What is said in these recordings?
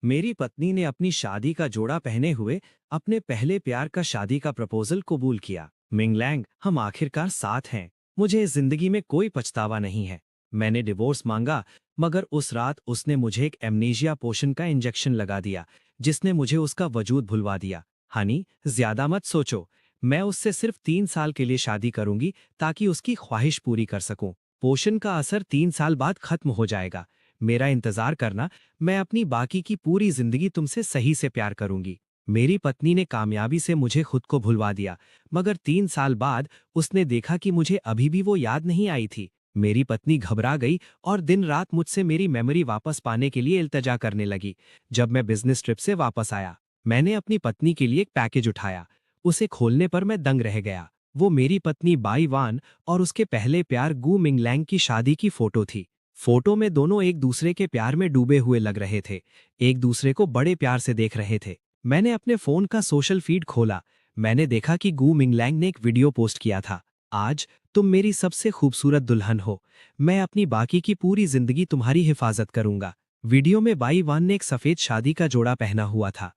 मेरी पत्नी ने अपनी शादी का जोड़ा पहने हुए अपने पहले प्यार का शादी का प्रपोजल कबूल किया। मिंगलैंग, हम आखिरकार साथ हैं। मुझे इस जिंदगी में कोई पछतावा नहीं है। मैंने डिवोर्स मांगा, मगर उस रात उसने मुझे एक एमनीशिया पोशन का इंजेक्शन लगा दिया, जिसने मुझे उसका वजूद भुलवा दिया। हनी, ज्यादा मत सोचो। मैं उससे सिर्फ 3 साल के लिए शादी करूंगी, ताकि उसकी ख्वाहिश पूरी कर सकूं। पोशन का असर 3 साल बाद खत्म हो जाएगा। मेरा इंतजार करना। मैं अपनी बाकी की पूरी जिंदगी तुमसे सही से प्यार करूंगी। मेरी पत्नी ने कामयाबी से मुझे खुद को भुलवा दिया, मगर 3 साल बाद उसने देखा कि मुझे अभी भी वो याद नहीं आई थी। मेरी पत्नी घबरा गई और दिन रात मुझसे मेरी मेमोरी वापस पाने के लिए इल्तजा करने लगी। जब मैं बिजनेस ट्रिप से वापस आया, मैंने अपनी पत्नी के लिए एक पैकेज उठाया। उसे खोलने पर मैं दंग रह गया। वो मेरी पत्नी बाई वान और उसके पहले प्यार गू मिंगलैंग की शादी की फोटो थी। फोटो में दोनों एक दूसरे के प्यार में डूबे हुए लग रहे थे, एक दूसरे को बड़े प्यार से देख रहे थे। मैंने अपने फोन का सोशल फीड खोला। मैंने देखा कि गू मिंगलैंग ने एक वीडियो पोस्ट किया था। आज तुम मेरी सबसे खूबसूरत दुल्हन हो। मैं अपनी बाकी की पूरी जिंदगी तुम्हारी हिफाजत करूंगा। वीडियो में बाई वान ने एक सफेद शादी का जोड़ा पहना हुआ था।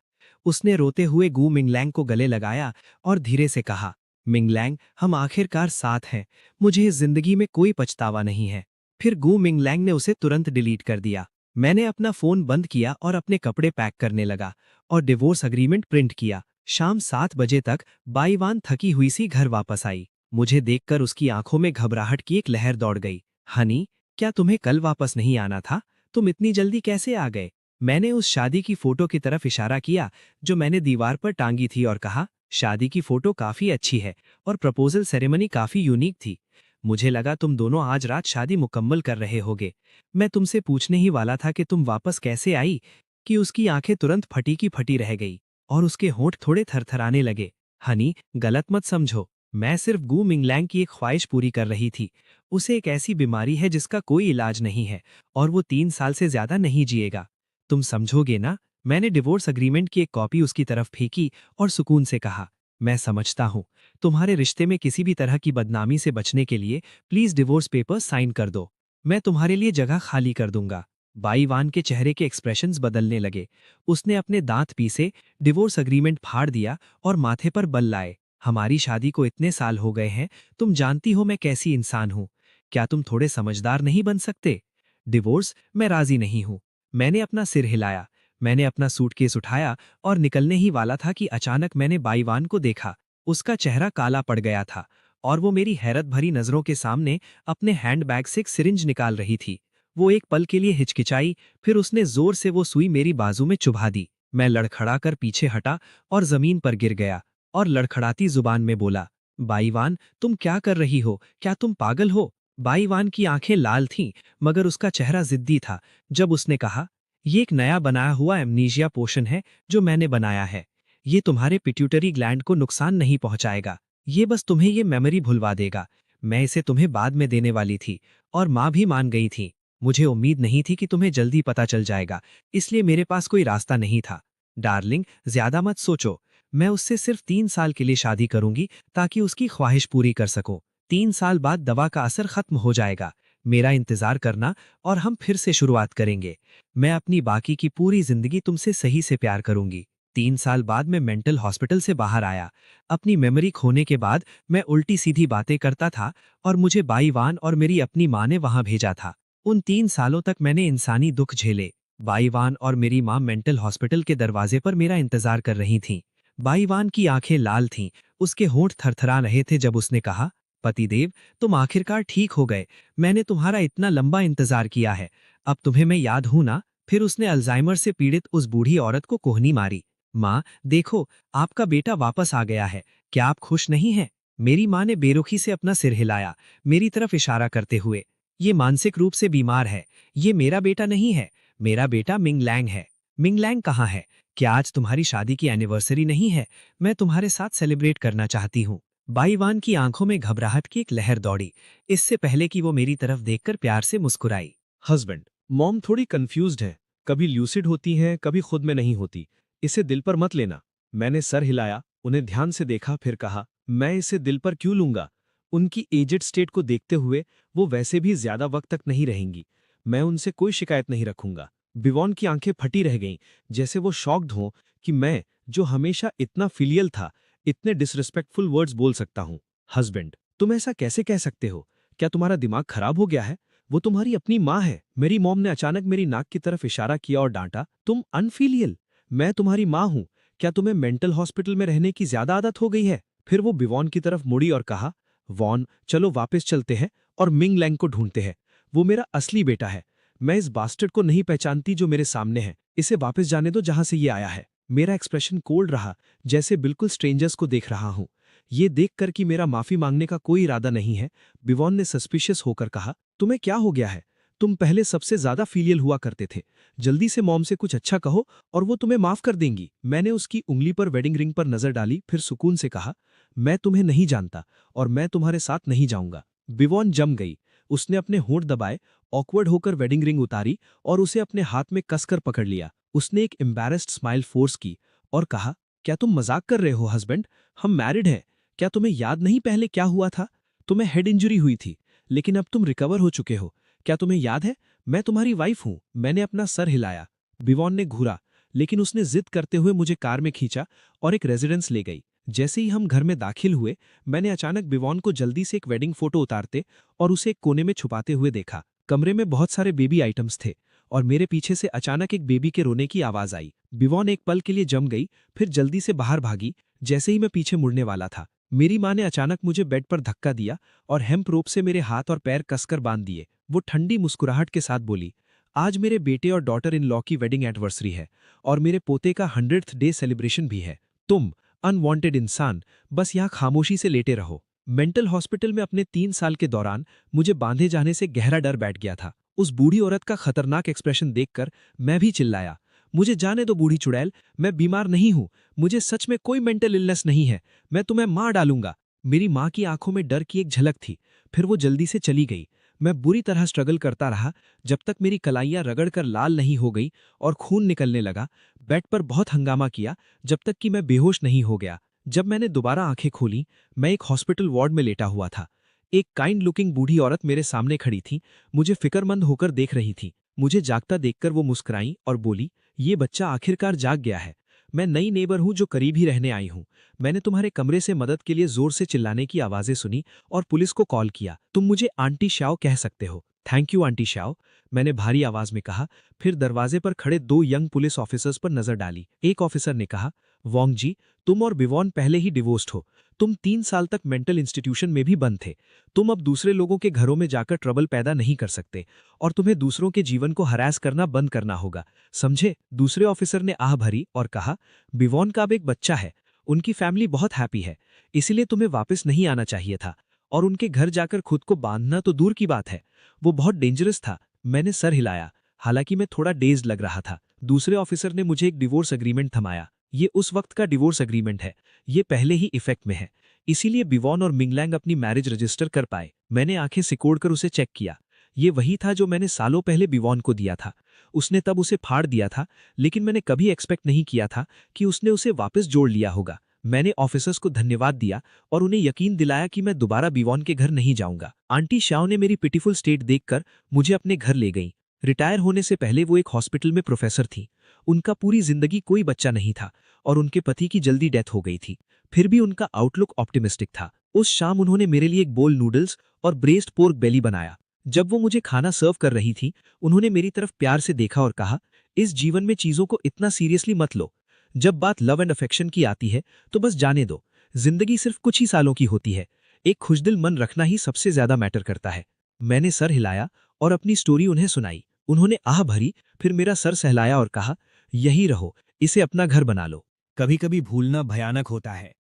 उसने रोते हुए गू मिंगलैंग को गले लगाया और धीरे से कहा, मिंगलैंग, हम आखिरकार साथ हैं। मुझे इस जिंदगी में कोई पछतावा नहीं है। फिर गू मिंगलैंग ने उसे तुरंत डिलीट कर दिया। मैंने अपना फोन बंद किया और अपने कपड़े पैक करने लगा और डिवोर्स अग्रीमेंट प्रिंट किया। शाम 7 बजे तक बाईवान थकी हुई सी घर वापस आई। मुझे देखकर उसकी आंखों में घबराहट की एक लहर दौड़ गई। हनी, क्या तुम्हें कल वापस नहीं आना था? तुम इतनी जल्दी कैसे आ गए? मैंने उस शादी की फोटो की तरफ इशारा किया जो मैंने दीवार पर टांगी थी और कहा, शादी की फोटो काफी अच्छी है और प्रपोजल सेरेमनी काफी यूनिक थी। मुझे लगा तुम दोनों आज रात शादी मुकम्मल कर रहे होगे। मैं तुमसे पूछने ही वाला था कि तुम वापस कैसे आई, कि उसकी आंखें तुरंत फटी की फटी रह गई और उसके होंठ थोड़े थरथराने लगे। हनी, गलत मत समझो। मैं सिर्फ गू मिंगलैंग की एक ख्वाहिश पूरी कर रही थी। उसे एक ऐसी बीमारी है जिसका कोई इलाज नहीं है और वो 3 साल से ज्यादा नहीं जिएगा। तुम समझोगे ना? मैंने डिवोर्स अग्रीमेंट की एक कॉपी उसकी तरफ फेंकी और सुकून से कहा, मैं समझता हूं। तुम्हारे रिश्ते में किसी भी तरह की बदनामी से बचने के लिए प्लीज डिवोर्स पेपर्स साइन कर दो। मैं तुम्हारे लिए जगह खाली कर दूंगा। बाईवान के चेहरे के एक्सप्रेशंस बदलने लगे। उसने अपने दांत पीसे, डिवोर्स अग्रीमेंट फाड़ दिया और माथे पर बल लाए। हमारी शादी को इतने साल हो गए हैं, तुम जानती हो मैं कैसी इंसान हूं। क्या तुम थोड़े समझदार नहीं बन सकते? डिवोर्स, मैं राजी नहीं हूं। मैंने अपना सिर हिलाया। मैंने अपना सूटकेस उठाया और निकलने ही वाला था कि अचानक मैंने बाईवान को देखा। उसका चेहरा काला पड़ गया था और वो मेरी हैरत भरी नजरों के सामने अपने हैंडबैग से एक सिरिंज निकाल रही थी। वो एक पल के लिए हिचकिचाई, फिर उसने जोर से वो सुई मेरी बाजू में चुभा दी। मैं लड़खड़ाकर पीछे हटा और जमीन पर गिर गया और लड़खड़ाती जुबान में बोला, बाईवान, तुम क्या कर रही हो? क्या तुम पागल हो? बाईवान की आंखें लाल थीं, मगर उसका चेहरा जिद्दी था। जब उसने कहा, ये एक नया बनाया हुआ एमनीशिया पोशन है जो मैंने बनाया है। ये तुम्हारे पिट्यूटरी ग्लैंड को नुकसान नहीं पहुंचाएगा। ये बस तुम्हें ये मेमोरी भुलवा देगा। मैं इसे तुम्हें बाद में देने वाली थी और माँ भी मान गई थी। मुझे उम्मीद नहीं थी कि तुम्हें जल्दी पता चल जाएगा, इसलिए मेरे पास कोई रास्ता नहीं था। डार्लिंग, ज्यादा मत सोचो। मैं उससे सिर्फ 3 साल के लिए शादी करूंगी, ताकि उसकी ख्वाहिश पूरी कर सकूं। 3 साल बाद दवा का असर खत्म हो जाएगा। मेरा इंतजार करना और हम फिर से शुरुआत करेंगे। मैं अपनी बाकी की पूरी जिंदगी तुमसे सही से प्यार करूंगी। 3 साल बाद मैं मेंटल हॉस्पिटल से बाहर आया। अपनी मेमोरी खोने के बाद मैं उल्टी सीधी बातें करता था और मुझे बाईवान और मेरी अपनी माँ ने वहां भेजा था। उन 3 सालों तक मैंने इंसानी दुख झेले। बाईवान और मेरी माँ मेंटल हॉस्पिटल के दरवाजे पर मेरा इंतजार कर रही थीं। बाईवान की आंखें लाल थीं, उसके होंठ थरथरा रहे थे जब उसने कहा, पतिदेव, तुम आखिरकार ठीक हो गए। मैंने तुम्हारा इतना लंबा इंतजार किया है। अब तुम्हें मैं याद हूं ना? फिर उसने अल्जाइमर से पीड़ित उस बूढ़ी औरत को कोहनी मारी। माँ, देखो, आपका बेटा वापस आ गया है। क्या आप खुश नहीं हैं? मेरी माँ ने बेरुखी से अपना सिर हिलाया, मेरी तरफ इशारा करते हुए। ये मानसिक रूप से बीमार है। ये मेरा बेटा नहीं है। मेरा बेटा मिंगलैंग है। मिंगलैंग कहाँ है? क्या आज तुम्हारी शादी की एनिवर्सरी नहीं है? मैं तुम्हारे साथ सेलिब्रेट करना चाहती हूँ। बाईवान की आंखों में घबराहट की एक लहर दौड़ी, इससे पहले कि वो मेरी तरफ देखकर प्यार से मुस्कुराई। हस्बैंड, मॉम थोड़ी कंफ्यूज्ड है। कभी ल्यूसिड होती हैं, कभी खुद में नहीं होती। इसे दिल पर मत लेना। मैंने सर हिलाया, उन्हें ध्यान से देखा, फिर कहा, मैं इसे दिल पर क्यों लूंगा? उनकी एजेड स्टेट को देखते हुए वो वैसे भी ज्यादा वक्त तक नहीं रहेंगी। मैं उनसे कोई शिकायत नहीं रखूंगा। बिवॉन की आंखें फटी रह गईं, जैसे वो शॉक्ड हों कि मैं, जो हमेशा इतना फिलियल था, इतने डिसरिस्पेक्टफुल वर्ड्स बोल सकता हूँ। हस्बैंड, तुम ऐसा कैसे कह सकते हो? क्या तुम्हारा दिमाग खराब हो गया है? वो तुम्हारी अपनी माँ है। मेरी मॉम ने अचानक मेरी नाक की तरफ इशारा किया और डांटा, तुम अनफिलियल? मैं तुम्हारी माँ हूँ। क्या तुम्हें मेंटल हॉस्पिटल में रहने की ज्यादा आदत हो गई है? फिर वो बिवॉन की तरफ मुड़ी और कहा, वॉन, चलो वापस चलते हैं और मिंग लैंग को ढूंढते हैं। वो मेरा असली बेटा है। मैं इस बास्टर्ड को नहीं पहचानती जो मेरे सामने है। इसे वापस जाने दो जहां से ये आया है। मेरा एक्सप्रेशन कोल्ड रहा, जैसे बिल्कुल स्ट्रेंजर्स को देख रहा हूं। ये देखकर कि मेरा माफी मांगने का कोई इरादा नहीं है, बिवॉन ने सस्पिशियस होकर कहा, तुम्हें क्या हो गया है? तुम पहले सबसे ज्यादा फीलियल हुआ करते थे। जल्दी से मॉम से कुछ अच्छा कहो और वो तुम्हें माफ कर देंगी। मैंने उसकी उंगली पर वेडिंग रिंग पर नजर डाली, फिर सुकून से कहा, मैं तुम्हें नहीं जानता और मैं तुम्हारे साथ नहीं जाऊंगा। बिवॉन जम गई। उसने अपने होंठ दबाए, ऑकवर्ड होकर वेडिंग रिंग उतारी और उसे अपने हाथ में कसकर पकड़ लिया। उसने एक एम्बैरेस्ड स्माइल फोर्स की और कहा, क्या तुम मजाक कर रहे हो हस्बैंड? हम मैरिड हैं। क्या तुम्हें याद नहीं पहले क्या हुआ था? तुम्हें हेड इंजरी हुई थी, लेकिन अब तुम रिकवर हो चुके हो। क्या तुम्हें याद है? मैं तुम्हारी वाइफ हूं। मैंने अपना सर हिलाया। बिवॉन ने घूरा, लेकिन उसने जिद करते हुए मुझे कार में खींचा और एक रेजिडेंस ले गई। जैसे ही हम घर में दाखिल हुए, मैंने अचानक बिवॉन को जल्दी से एक वेडिंग फोटो उतारते और उसे एक कोने में छुपाते हुए देखा। कमरे में बहुत सारे बेबी आइटम्स थे और मेरे पीछे से अचानक एक बेबी के रोने की आवाज आई। बिवॉन एक पल के लिए जम गई, फिर जल्दी से बाहर भागी। जैसे ही मैं पीछे मुड़ने वाला था, मेरी माँ ने अचानक मुझे बेड पर धक्का दिया और हेम्प रोप से मेरे हाथ और पैर कसकर बांध दिए। वो ठंडी मुस्कुराहट के साथ बोली, आज मेरे बेटे और डॉटर इन लॉ की वेडिंग एनिवर्सरी है और मेरे पोते का 100th डे सेलिब्रेशन भी है। तुम अनवांटेड इंसान बस यहाँ खामोशी से लेटे रहो। मेंटल हॉस्पिटल में अपने 3 साल के दौरान मुझे बांधे जाने से गहरा डर बैठ गया था। उस बूढ़ी औरत का खतरनाक एक्सप्रेशन देखकर मैं भी चिल्लाया, मुझे जाने दो बूढ़ी चुड़ैल, मैं बीमार नहीं हूं। मुझे सच में कोई मेंटल इलनेस नहीं है। मैं तुम्हें मार डालूंगा। मेरी माँ की आंखों में डर की एक झलक थी, फिर वो जल्दी से चली गई। मैं बुरी तरह स्ट्रगल करता रहा जब तक मेरी कलाइयां रगड़कर लाल नहीं हो गई और खून निकलने लगा। बेड पर बहुत हंगामा किया जब तक कि मैं बेहोश नहीं हो गया। जब मैंने दोबारा आंखें खोली, मैं एक हॉस्पिटल वार्ड में लेटा हुआ था। एक काइंड लुकिंग बूढ़ी औरत मेरे सामने खड़ी थी, मुझे फिक्रमंद होकर देख रही थी। मुझे जागता देखकर वो मुस्कुराई और बोली, ये बच्चा आखिरकार जाग गया है। मैं नई नेबर हूं जो करीब ही रहने आई हूं। मैंने तुम्हारे कमरे से मदद के लिए जोर से चिल्लाने की आवाजें सुनी और पुलिस को कॉल किया। तुम मुझे आंटी श्याओ कह सकते हो। थैंक यू आंटी श्याओ, मैंने भारी आवाज में कहा। फिर दरवाजे पर खड़े 2 यंग पुलिस ऑफिसर्स पर नजर डाली। एक ऑफिसर ने कहा, वोंग जी, तुम और बिवॉन पहले ही डिवोर्स्ड हो। तुम 3 साल तक मेंटल इंस्टीट्यूशन में भी बंद थे। तुम अब दूसरे लोगों के घरों में जाकर ट्रबल पैदा नहीं कर सकते और तुम्हें दूसरों के जीवन को हरास करना बंद करना होगा, समझे? दूसरे ऑफिसर ने आह भरी और कहा, बिवॉन का अब एक बच्चा है, उनकी फैमिली बहुत हैप्पी है, इसीलिए तुम्हें वापस नहीं आना चाहिए था। और उनके घर जाकर खुद को बांधना तो दूर की बात है, वो बहुत डेंजरस था। मैंने सर हिलाया, हालांकि मैं थोड़ा डेज्ड लग रहा था। दूसरे ऑफिसर ने मुझे एक डिवोर्स एग्रीमेंट थमाया। ये उस वक्त का डिवोर्स एग्रीमेंट है, ये पहले ही इफेक्ट में है, इसीलिए बिवॉन और मिंगलैंग अपनी मैरिज रजिस्टर कर पाए। मैंने आंखें सिकोड़कर उसे चेक किया। ये वही था जो मैंने सालों पहले बिवॉन को दिया था। उसने तब उसे फाड़ दिया था, लेकिन मैंने कभी एक्सपेक्ट नहीं किया था कि उसने उसे वापस जोड़ लिया होगा। मैंने ऑफिसर्स को धन्यवाद दिया और उन्हें यकीन दिलाया कि मैं दोबारा बिवॉन के घर नहीं जाऊंगा। आंटी श्याओ ने मेरी पिटीफुल स्टेट देखकर मुझे अपने घर ले गई। रिटायर होने से पहले वो एक हॉस्पिटल में प्रोफेसर थी। उनका पूरी जिंदगी कोई बच्चा नहीं था और उनके पति की जल्दी डेथ हो गई थी। फिर भी उनका आउटलुक ऑप्टिमिस्टिक था। उस शाम उन्होंने मेरे लिए एक बोल नूडल्स और ब्रेस्ट पोर्क बेली बनाया। जब वो मुझे खाना सर्व कर रही थी, उन्होंने मेरी तरफ प्यार से देखा और कहा, इस जीवन में चीजों को इतना सीरियसली मत लो। जब बात लव एंड अफेक्शन की आती है तो बस जाने दो। जिंदगी सिर्फ कुछ ही सालों की होती है। एक खुशदिल मन रखना ही सबसे ज्यादा मैटर करता है। मैंने सर हिलाया और अपनी स्टोरी उन्हें सुनाई। उन्होंने आह भरी, फिर मेरा सर सहलाया और कहा, यही रहो, इसे अपना घर बना लो। कभी कभी भूलना भयानक होता है,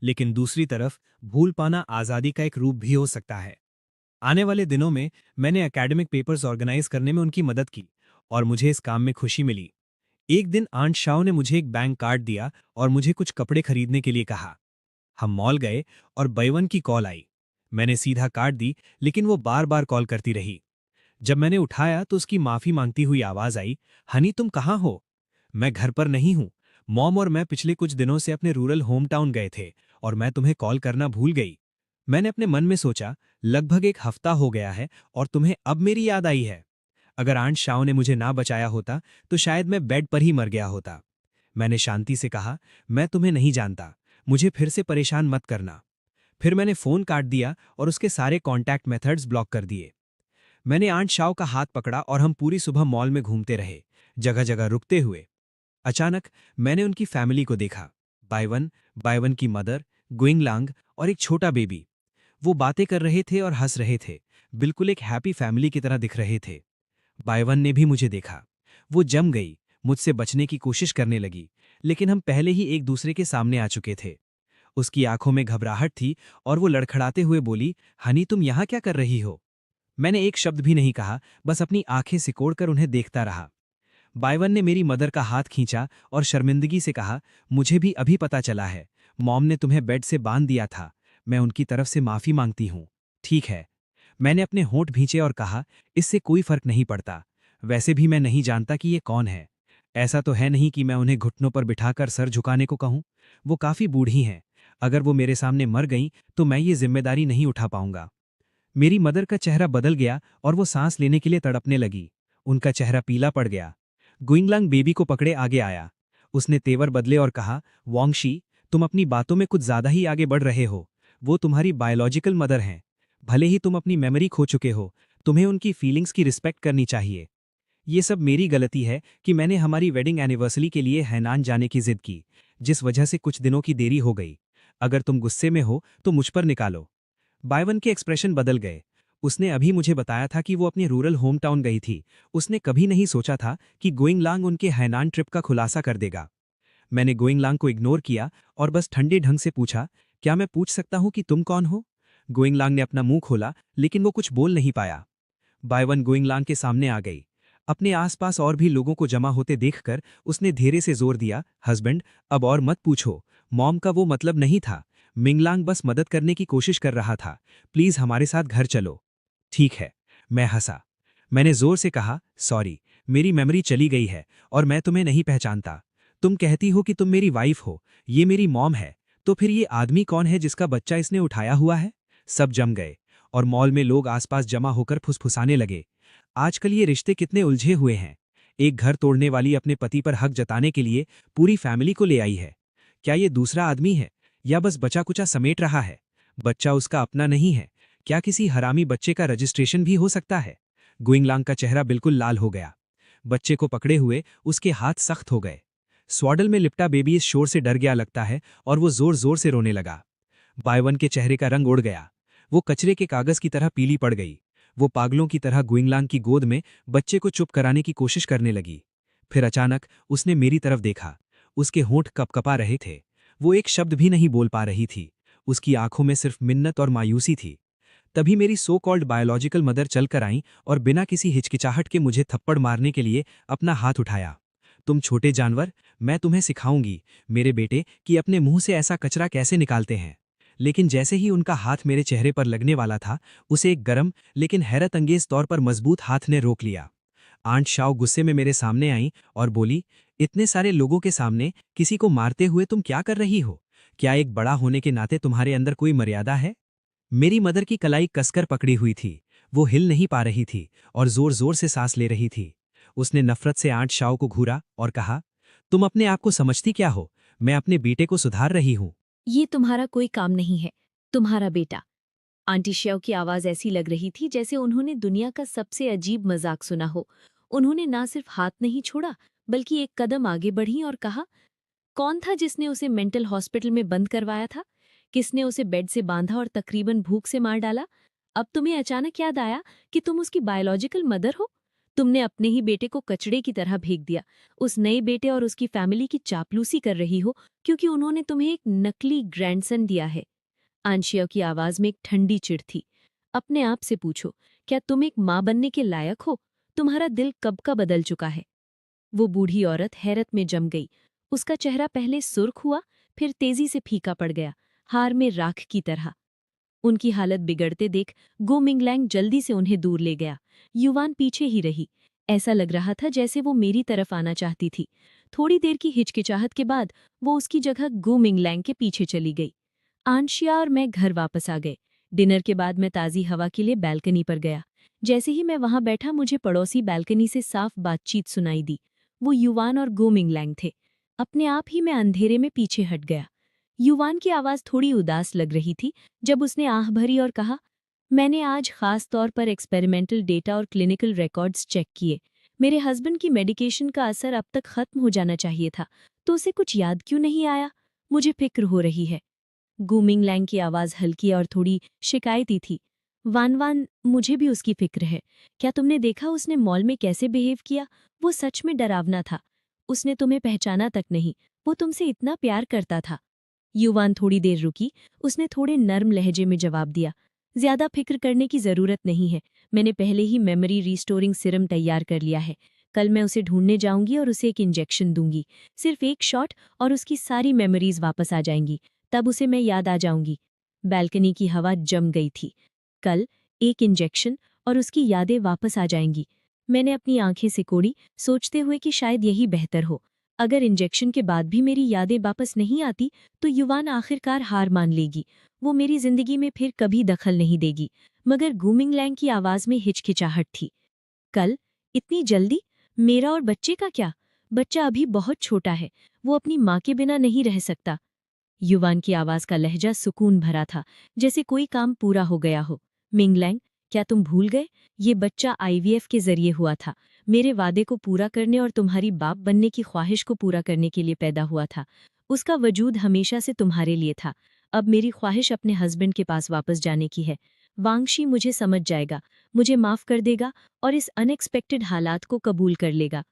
लेकिन दूसरी तरफ भूल पाना आज़ादी का एक रूप भी हो सकता है। आने वाले दिनों में मैंने एकेडमिक पेपर्स ऑर्गेनाइज करने में उनकी मदद की और मुझे इस काम में खुशी मिली। एक दिन आंट शाओ ने मुझे एक बैंक कार्ड दिया और मुझे कुछ कपड़े खरीदने के लिए कहा। हम मॉल गए और बैवन की कॉल आई। मैंने सीधा कार्ड दी, लेकिन वो बार बार कॉल करती रही। जब मैंने उठाया तो उसकी माफी मांगती हुई आवाज आई, हनी तुम कहाँ हो? मैं घर पर नहीं हूँ। मॉम और मैं पिछले कुछ दिनों से अपने रूरल होम टाउन गए थे और मैं तुम्हें कॉल करना भूल गई। मैंने अपने मन में सोचा, लगभग 1 हफ्ता हो गया है और तुम्हें अब मेरी याद आई है। अगर आंट शाओ ने मुझे ना बचाया होता तो शायद मैं बेड पर ही मर गया होता। मैंने शांति से कहा, मैं तुम्हें नहीं जानता, मुझे फिर से परेशान मत करना। फिर मैंने फोन काट दिया और उसके सारे कॉन्टैक्ट मेथड्स ब्लॉक कर दिए। मैंने आंट शाओ का हाथ पकड़ा और हम पूरी सुबह मॉल में घूमते रहे, जगह जगह रुकते हुए। अचानक मैंने उनकी फैमिली को देखा। बाइवन, बाइवन की मदर, गुइंगलांग और एक छोटा बेबी। वो बातें कर रहे थे और हंस रहे थे, बिल्कुल एक हैप्पी फैमिली की तरह दिख रहे थे। बाइवन ने भी मुझे देखा। वो जम गई, मुझसे बचने की कोशिश करने लगी, लेकिन हम पहले ही एक दूसरे के सामने आ चुके थे। उसकी आंखों में घबराहट थी और वो लड़खड़ाते हुए बोली, हनी तुम यहाँ क्या कर रही हो? मैंने एक शब्द भी नहीं कहा, बस अपनी आंखें सिकोड़कर उन्हें देखता रहा। बाइवन ने मेरी मदर का हाथ खींचा और शर्मिंदगी से कहा, मुझे भी अभी पता चला है, मॉम ने तुम्हें बेड से बांध दिया था। मैं उनकी तरफ से माफी मांगती हूँ। ठीक है। मैंने अपने होंठ भींचे और कहा, इससे कोई फर्क नहीं पड़ता। वैसे भी मैं नहीं जानता कि ये कौन है। ऐसा तो है नहीं कि मैं उन्हें घुटनों पर बिठाकर सर झुकाने को कहूं। वो काफी बूढ़ी हैं। अगर वो मेरे सामने मर गईं तो मैं ये जिम्मेदारी नहीं उठा पाऊंगा। मेरी मदर का चेहरा बदल गया और वो सांस लेने के लिए तड़पने लगी। उनका चेहरा पीला पड़ गया। गुइंगलांग बेबी को पकड़े आगे आया। उसने तेवर बदले और कहा, वांगशी, तुम अपनी बातों में कुछ ज्यादा ही आगे बढ़ रहे हो। वो तुम्हारी बायोलॉजिकल मदर हैं। भले ही तुम अपनी मेमोरी खो चुके हो, तुम्हें उनकी फीलिंग्स की रिस्पेक्ट करनी चाहिए। ये सब मेरी गलती है कि मैंने हमारी वेडिंग एनिवर्सरी के लिए हैनान जाने की जिद की, जिस वजह से कुछ दिनों की देरी हो गई। अगर तुम गुस्से में हो तो मुझ पर निकालो। बाइवन के एक्सप्रेशन बदल गए। उसने अभी मुझे बताया था कि वो अपने रूरल होम टाउन गई थी। उसने कभी नहीं सोचा था कि गोइंगलांग उनके हैनान ट्रिप का खुलासा कर देगा। मैंने गोइंगलांग को इग्नोर किया और बस ठंडे ढंग से पूछा, क्या मैं पूछ सकता हूं कि तुम कौन हो? गोइंगलांग ने अपना मुंह खोला, लेकिन वो कुछ बोल नहीं पाया। बाइवन गोइंगलांग के सामने आ गई। अपने आसपास और भी लोगों को जमा होते देखकर उसने धीरे से जोर दिया, हस्बैंड, अब और मत पूछो। मॉम का वो मतलब नहीं था। मिंगलांग बस मदद करने की कोशिश कर रहा था। प्लीज हमारे साथ घर चलो। ठीक है। मैं हंसा। मैंने जोर से कहा, सॉरी, मेरी मेमोरी चली गई है और मैं तुम्हें नहीं पहचानता। तुम कहती हो कि तुम मेरी वाइफ हो, ये मेरी मॉम है, तो फिर ये आदमी कौन है जिसका बच्चा इसने उठाया हुआ है? सब जम गए और मॉल में लोग आसपास जमा होकर फुसफुसाने लगे। आजकल ये रिश्ते कितने उलझे हुए हैं। एक घर तोड़ने वाली अपने पति पर हक जताने के लिए पूरी फैमिली को ले आई है। क्या ये दूसरा आदमी है या बस बचा कुचा समेट रहा है? बच्चा उसका अपना नहीं है। क्या किसी हरामी बच्चे का रजिस्ट्रेशन भी हो सकता है? गुइंगलांग का चेहरा बिल्कुल लाल हो गया। बच्चे को पकड़े हुए उसके हाथ सख्त हो गए। स्वाडल में लिपटा बेबी इस शोर से डर गया लगता है और वो जोर जोर से रोने लगा। बाइवन के चेहरे का रंग उड़ गया। वो कचरे के कागज की तरह पीली पड़ गई। वो पागलों की तरह गुइंगलांग की गोद में बच्चे को चुप कराने की कोशिश करने लगी। फिर अचानक उसने मेरी तरफ देखा। उसके होंठ कपकपा रहे थे। वो एक शब्द भी नहीं बोल पा रही थी। उसकी आंखों में सिर्फ मिन्नत और मायूसी थी। तभी मेरी सो कॉल्ड बायोलॉजिकल मदर चलकर आई और बिना किसी हिचकिचाहट के मुझे थप्पड़ मारने के लिए अपना हाथ उठाया। तुम छोटे जानवर, मैं तुम्हें सिखाऊंगी, मेरे बेटे, कि अपने मुंह से ऐसा कचरा कैसे निकालते हैं। लेकिन जैसे ही उनका हाथ मेरे चेहरे पर लगने वाला था, उसे एक गरम लेकिन हैरत अंगेज तौर पर मजबूत हाथ ने रोक लिया। आंट शाओ गुस्से में मेरे सामने आई और बोली, इतने सारे लोगों के सामने किसी को मारते हुए तुम क्या कर रही हो? क्या एक बड़ा होने के नाते तुम्हारे अंदर कोई मर्यादा है? मेरी मदर की कलाई कसकर पकड़ी हुई थी। वो हिल नहीं पा रही थी और जोर जोर से सांस ले रही थी। उसने नफरत से आंट शाओ को घूरा और कहा, तुम अपने आप को समझती क्या हो? मैं अपने बेटे को सुधार रही हूं। ये तुम्हारा कोई काम नहीं है, तुम्हारा बेटा। आंटी श्याओ की आवाज ऐसी लग रही थी जैसे उन्होंने दुनिया का सबसे अजीब मजाक सुना हो। उन्होंने ना सिर्फ हाथ नहीं छोड़ा, बल्कि एक कदम आगे बढ़ी और कहा, कौन था जिसने उसे मेंटल हॉस्पिटल में बंद करवाया था? किसने उसे बेड से बांधा और तकरीबन भूख से मार डाला? अब तुम्हें अचानक याद आया कि तुम उसकी बायोलॉजिकल मदर हो? तुमने अपने ही बेटे को कचड़े की तरह फेंक दिया। उस नए बेटे और उसकी फैमिली की चापलूसी कर रही हो क्योंकि उन्होंने तुम्हें एक नकली ग्रैंडसन दिया है। आंशिया की आवाज में एक ठंडी चिढ़ थी। अपने आप से पूछो, क्या तुम एक माँ बनने के लायक हो? तुम्हारा दिल कब का बदल चुका है? वो बूढ़ी औरत हैरत में जम गई। उसका चेहरा पहले सुर्ख हुआ, फिर तेजी से फीका पड़ गया, हार में राख की तरह। उनकी हालत बिगड़ते देख गो मिंगलैंग जल्दी से उन्हें दूर ले गया। युवान पीछे ही रही। ऐसा लग रहा था जैसे वो मेरी तरफ आना चाहती थी। थोड़ी देर की हिचकिचाहट के बाद वो उसकी जगह गो मिंगलैंग के पीछे चली गई। आंशिया और मैं घर वापस आ गए। डिनर के बाद मैं ताज़ी हवा के लिए बैल्कनी पर गया। जैसे ही मैं वहां बैठा मुझे पड़ोसी बालकनी से साफ बातचीत सुनाई दी। वो युवान और गो मिंगलैंग थे। अपने आप ही मैं अंधेरे में पीछे हट गया। युवान की आवाज थोड़ी उदास लग रही थी जब उसने आह भरी और कहा, मैंने आज खास तौर पर एक्सपेरिमेंटल डेटा और क्लिनिकल रिकॉर्ड्स चेक किए। मेरे हस्बैंड की मेडिकेशन का असर अब तक खत्म हो जाना चाहिए था, तो उसे कुछ याद क्यों नहीं आया? मुझे फिक्र हो रही है। गूमिंग लैंग की आवाज हल्की और थोड़ी शिकायती थी। वान वान, मुझे भी उसकी फिक्र है। क्या तुमने देखा उसने मॉल में कैसे बिहेव किया? वो सच में डरावना था। उसने तुम्हें पहचाना तक नहीं। वो तुमसे इतना प्यार करता था। युवान थोड़ी देर रुकी। उसने थोड़े नर्म लहजे में जवाब दिया, ज्यादा फिक्र करने की जरूरत नहीं है। मैंने पहले ही मेमोरी रिस्टोरिंग सिरम तैयार कर लिया है। कल मैं उसे ढूंढने जाऊंगी और उसे एक इंजेक्शन दूंगी। सिर्फ एक शॉट और उसकी सारी मेमोरीज वापस आ जाएंगी। तब उसे मैं याद आ जाऊंगी। बालकनी की हवा जम गई थी। कल एक इंजेक्शन और उसकी यादें वापस आ जाएंगी। मैंने अपनी आंखें सिकोड़ी, सोचते हुए कि शायद यही बेहतर हो। अगर इंजेक्शन के बाद भी मेरी यादें वापस नहीं आती तो युवान आखिरकार हार मान लेगी। वो मेरी जिंदगी में फिर कभी दखल नहीं देगी। मगर गूमिंग लैंग की आवाज में हिचकिचाहट थी। कल? इतनी जल्दी? मेरा और बच्चे का क्या? बच्चा अभी बहुत छोटा है। वो अपनी माँ के बिना नहीं रह सकता। युवान की आवाज का लहजा सुकून भरा था, जैसे कोई काम पूरा हो गया हो। मिंगलैंग, क्या तुम भूल गए? ये बच्चा आईवीएफ के जरिए हुआ था। मेरे वादे को पूरा करने और तुम्हारी बाप बनने की ख्वाहिश को पूरा करने के लिए पैदा हुआ था। उसका वजूद हमेशा से तुम्हारे लिए था। अब मेरी ख्वाहिश अपने हस्बैंड के पास वापस जाने की है। वांगशी मुझे समझ जाएगा, मुझे माफ कर देगा और इस अनएक्सपेक्टेड हालात को कबूल कर लेगा।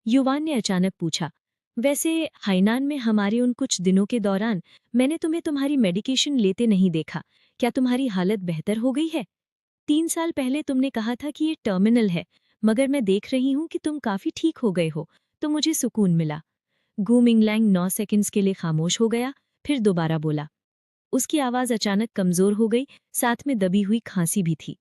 युवान ने अचानक पूछा, वैसे हाइनान में हमारे उन कुछ दिनों के दौरान मैंने तुम्हें तुम्हारी मेडिकेशन लेते नहीं देखा। क्या तुम्हारी हालत बेहतर हो गई है? 3 साल पहले तुमने कहा था कि ये टर्मिनल है, मगर मैं देख रही हूं कि तुम काफी ठीक हो गए हो, तो मुझे सुकून मिला। गू मिंगलैंग 9 सेकंड्स के लिए खामोश हो गया, फिर दोबारा बोला। उसकी आवाज अचानक कमजोर हो गई, साथ में दबी हुई खांसी भी थी।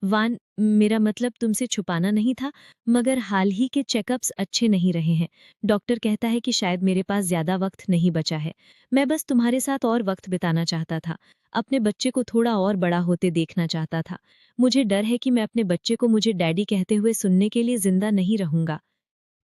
वान, मेरा मतलब तुमसे छुपाना नहीं था, मगर हाल ही के चेकअप्स अच्छे नहीं रहे हैं। डॉक्टर कहता है कि शायद मेरे पास ज्यादा वक्त नहीं बचा है। मैं बस तुम्हारे साथ और वक्त बिताना चाहता था। अपने बच्चे को थोड़ा और बड़ा होते देखना चाहता था। मुझे डर है कि मैं अपने बच्चे को मुझे डैडी कहते हुए सुनने के लिए जिंदा नहीं रहूंगा।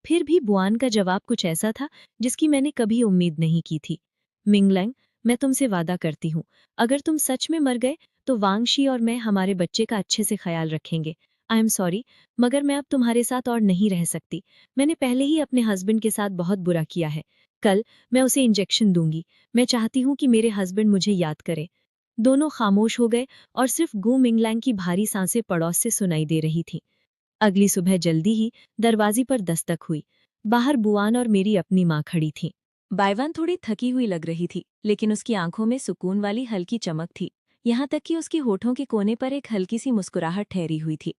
फिर भी बुआन का जवाब कुछ ऐसा था जिसकी मैंने कभी उम्मीद नहीं की थी। मिंगलैंग, मैं तुमसे वादा करती हूँ, अगर तुम सच में मर गए तो वांगशी और मैं हमारे बच्चे का अच्छे से ख्याल रखेंगे। आई एम सॉरी, मगर मैं अब तुम्हारे साथ और नहीं रह सकती। मैंने पहले ही अपने हस्बैंड के साथ बहुत बुरा किया है। कल मैं उसे इंजेक्शन दूंगी। मैं चाहती हूँ कि मेरे हस्बैंड मुझे याद करे। दोनों खामोश हो गए और सिर्फ गू मिंगलैंग की भारी सांसें पड़ोस से सुनाई दे रही थीं। अगली सुबह जल्दी ही दरवाजे पर दस्तक हुई। बाहर बुआन और मेरी अपनी माँ खड़ी थीं। बाइवान थोड़ी थकी हुई लग रही थी, लेकिन उसकी आंखों में सुकून वाली हल्की चमक थी। यहाँ तक कि उसकी होठों के कोने पर एक हल्की सी मुस्कुराहट ठहरी हुई थी।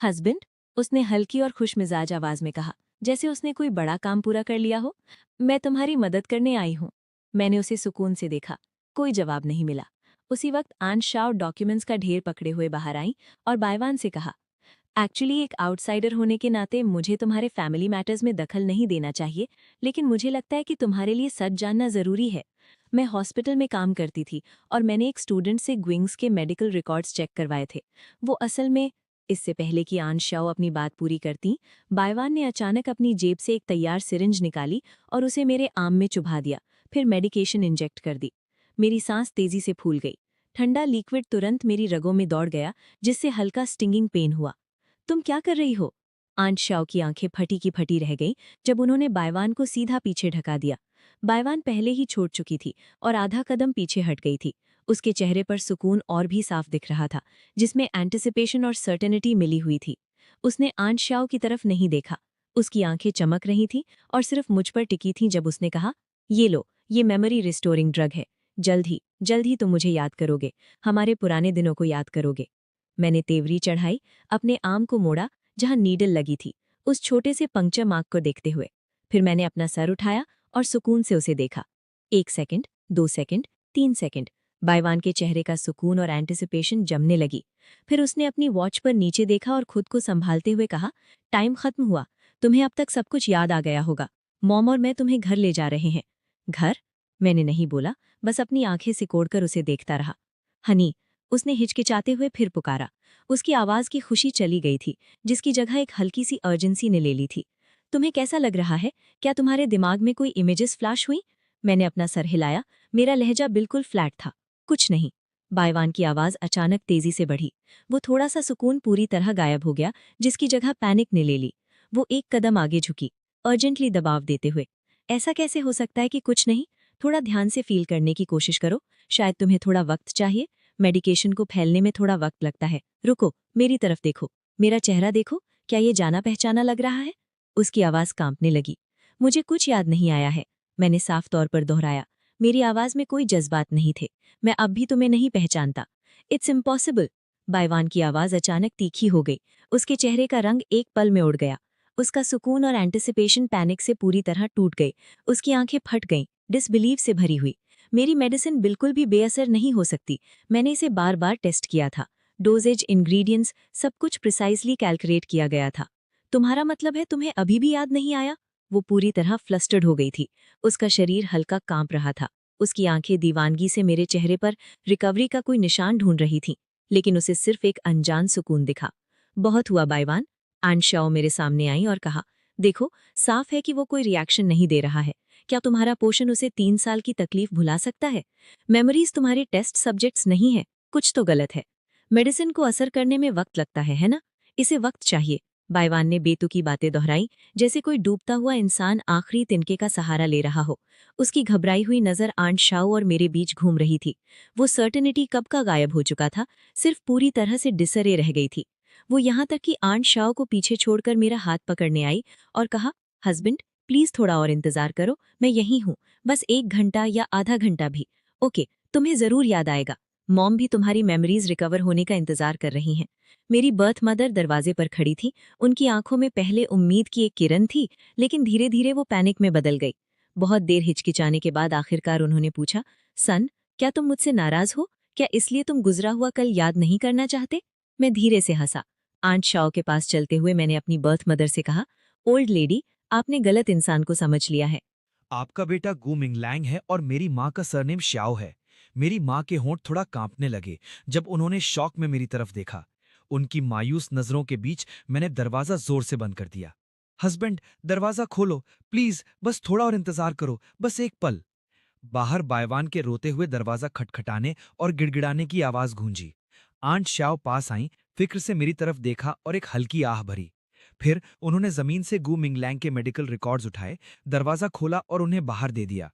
हस्बैंड, उसने हल्की और खुशमिजाज आवाज में कहा, जैसे उसने कोई बड़ा काम पूरा कर लिया हो। मैं तुम्हारी मदद करने आई हूँ। मैंने उसे सुकून से देखा। कोई जवाब नहीं मिला। उसी वक्त आन शाह डॉक्यूमेंट्स का ढेर पकड़े हुए बाहर आई और बाइवान से कहा, एक्चुअली एक आउटसाइडर होने के नाते मुझे तुम्हारे फैमिली मैटर्स में दखल नहीं देना चाहिए, लेकिन मुझे लगता है कि तुम्हारे लिए सच जानना जरूरी है। मैं हॉस्पिटल में काम करती थी और मैंने एक स्टूडेंट से ग्विंग्स के मेडिकल रिकॉर्ड्स चेक करवाए थे। वो असल में, इससे पहले कि आन शाओ अपनी बात पूरी करती, बाइवान ने अचानक अपनी जेब से एक तैयार सिरिंज निकाली और उसे मेरे आम में चुभा दिया, फिर मेडिकेशन इंजेक्ट कर दी। मेरी सांस तेजी से फूल गई। ठंडा लिक्विड तुरंत मेरी रगों में दौड़ गया, जिससे हल्का स्टिंगिंग पेन हुआ। तुम क्या कर रही हो? आंट शाओ की आंखें फटी की फटी रह गईं जब उन्होंने बाइवान को सीधा पीछे ढका दिया। बाइवान पहले ही छोड़ चुकी थी और आधा कदम पीछे हट गई थी। उसके चेहरे पर सुकून और भी साफ दिख रहा था, जिसमें एंटिसिपेशन और सर्टेनिटी मिली हुई थी। उसने आंट शाओ की तरफ नहीं देखा। उसकी आंखें चमक रही थीं और सिर्फ मुझ पर टिकी थीं जब उसने कहा, ये लो, ये मेमोरी रिस्टोरिंग ड्रग है। जल्द ही तुम मुझे याद करोगे, हमारे पुराने दिनों को याद करोगे। मैंने तेवरी चढ़ाई, अपने आम को मोड़ा जहां नीडल लगी थी, उस छोटे से पंक्चर मार्क को देखते हुए। फिर मैंने अपना सर उठाया और सुकून से उसे देखा। 1 सेकंड, 2 सेकंड, 3 सेकंड। बाइवान के चेहरे का सुकून और एंटिसिपेशन जमने लगी। फिर उसने अपनी वॉच पर नीचे देखा और खुद को संभालते हुए कहा, टाइम खत्म हुआ। तुम्हें अब तक सब कुछ याद आ गया होगा। मॉम और मैं तुम्हें घर ले जा रहे हैं। घर? मैंने नहीं बोला, बस अपनी आंखें सिकोड़कर उसे देखता रहा। हनी, उसने हिचकिचाते हुए फिर पुकारा। उसकी आवाज की खुशी चली गई थी, जिसकी जगह एक हल्की सी अर्जेंसी ने ले ली थी। तुम्हें कैसा लग रहा है? क्या तुम्हारे दिमाग में कोई इमेजेस फ्लैश हुई? मैंने अपना सर हिलाया। मेरा लहजा बिल्कुल फ्लैट था। कुछ नहीं। बायवान की आवाज अचानक तेजी से बढ़ी। वो थोड़ा सा सुकून पूरी तरह गायब हो गया, जिसकी जगह पैनिक ने ले ली। वो एक कदम आगे झुकी, अर्जेंटली दबाव देते हुए। ऐसा कैसे हो सकता है कि कुछ नहीं? थोड़ा ध्यान से फील करने की कोशिश करो। शायद तुम्हें थोड़ा वक्त चाहिए। मेडिकेशन को फैलने में थोड़ा वक्त लगता है। रुको, मेरी तरफ देखो। मेरा चेहरा देखो। क्या ये जाना पहचाना लग रहा है? उसकी आवाज कांपने लगी। मुझे कुछ याद नहीं आया है, मैंने साफ तौर पर दोहराया। मेरी आवाज में कोई जज्बात नहीं थे। मैं अब भी तुम्हें नहीं पहचानता। It's impossible. बायवान की आवाज अचानक तीखी हो गई। उसके चेहरे का रंग एक पल में उड़ गया। उसका सुकून और एंटिसिपेशन पैनिक से पूरी तरह टूट गई। उसकी आंखें फट गईं, डिसबिलीव से भरी हुई। मेरी मेडिसिन बिल्कुल भी बेअसर नहीं हो सकती। मैंने इसे बार बार टेस्ट किया था। डोजेज, इंग्रेडिएंट्स, सब कुछ प्रिसाइजली कैलकुलेट किया गया था। तुम्हारा मतलब है तुम्हें अभी भी याद नहीं आया? वो पूरी तरह फ्लस्टर्ड हो गई थी। उसका शरीर हल्का कांप रहा था। उसकी आंखें दीवानगी से मेरे चेहरे पर रिकवरी का कोई निशान ढूंढ रही थीं, लेकिन उसे सिर्फ एक अनजान सुकून दिखा। बहुत हुआ बायवान। एंड शाओ मेरे सामने आई और कहा, देखो, साफ है कि वो कोई रिएक्शन नहीं दे रहा है। क्या तुम्हारा पोषण उसे 3 साल की तकलीफ भुला सकता है? मेमोरीज तुम्हारे टेस्ट सब्जेक्ट्स नहीं है। कुछ तो गलत है। मेडिसिन को असर करने में वक्त लगता है ना? इसे वक्त चाहिए। बायवान ने बेतुकी बातें दोहराई, जैसे कोई डूबता हुआ इंसान आखिरी तिनके का सहारा ले रहा हो। उसकी घबराई हुई नजर आंट शाओ और मेरे बीच घूम रही थी। वो सर्टेनिटी कब का गायब हो चुका था, सिर्फ पूरी तरह से डिसरे रह गई थी। वो यहाँ तक कि आंट शाओ को पीछे छोड़कर मेरा हाथ पकड़ने आई और कहा, हस्बैंड, प्लीज थोड़ा और इंतजार करो, मैं यहीं हूँ। बस 1 घंटा या आधा घंटा भी। ओके, तुम्हें जरूर याद आएगा। मॉम भी तुम्हारी मेमोरीज रिकवर होने का इंतजार कर रही हैं। मेरी बर्थ मदर दरवाजे पर खड़ी थी। उनकी आंखों में पहले उम्मीद की एक किरण थी, लेकिन धीरे धीरे वो पैनिक में बदल गई। बहुत देर हिचकिचाने के बाद आखिरकार उन्होंने पूछा, सन, क्या तुम मुझसे नाराज हो? क्या इसलिए तुम गुजरा हुआ कल याद नहीं करना चाहते? मैं धीरे से हंसा। आंट शाओ के पास चलते हुए मैंने अपनी बर्थ मदर से कहा, ओल्ड लेडी, आपने गलत इंसान को समझ लिया है। आपका बेटा गु मिंगलैंग है और मेरी माँ का सरनेम श्याओ है। मेरी माँ के होंठ थोड़ा कांपने लगे जब उन्होंने शौक में मेरी तरफ देखा। उनकी मायूस नजरों के बीच मैंने दरवाजा जोर से बंद कर दिया। हस्बैंड, दरवाजा खोलो प्लीज, बस थोड़ा और इंतजार करो, बस एक पल। बाहर बायवान के रोते हुए दरवाजा खटखटाने और गिड़गिड़ाने की आवाज गूंजी। आंट श्याओ पास आई, फिक्र से मेरी तरफ देखा और एक हल्की आह भरी। फिर उन्होंने जमीन से गु मिंगलैंग के मेडिकल रिकॉर्ड्स उठाए, दरवाजा खोला और उन्हें बाहर दे दिया।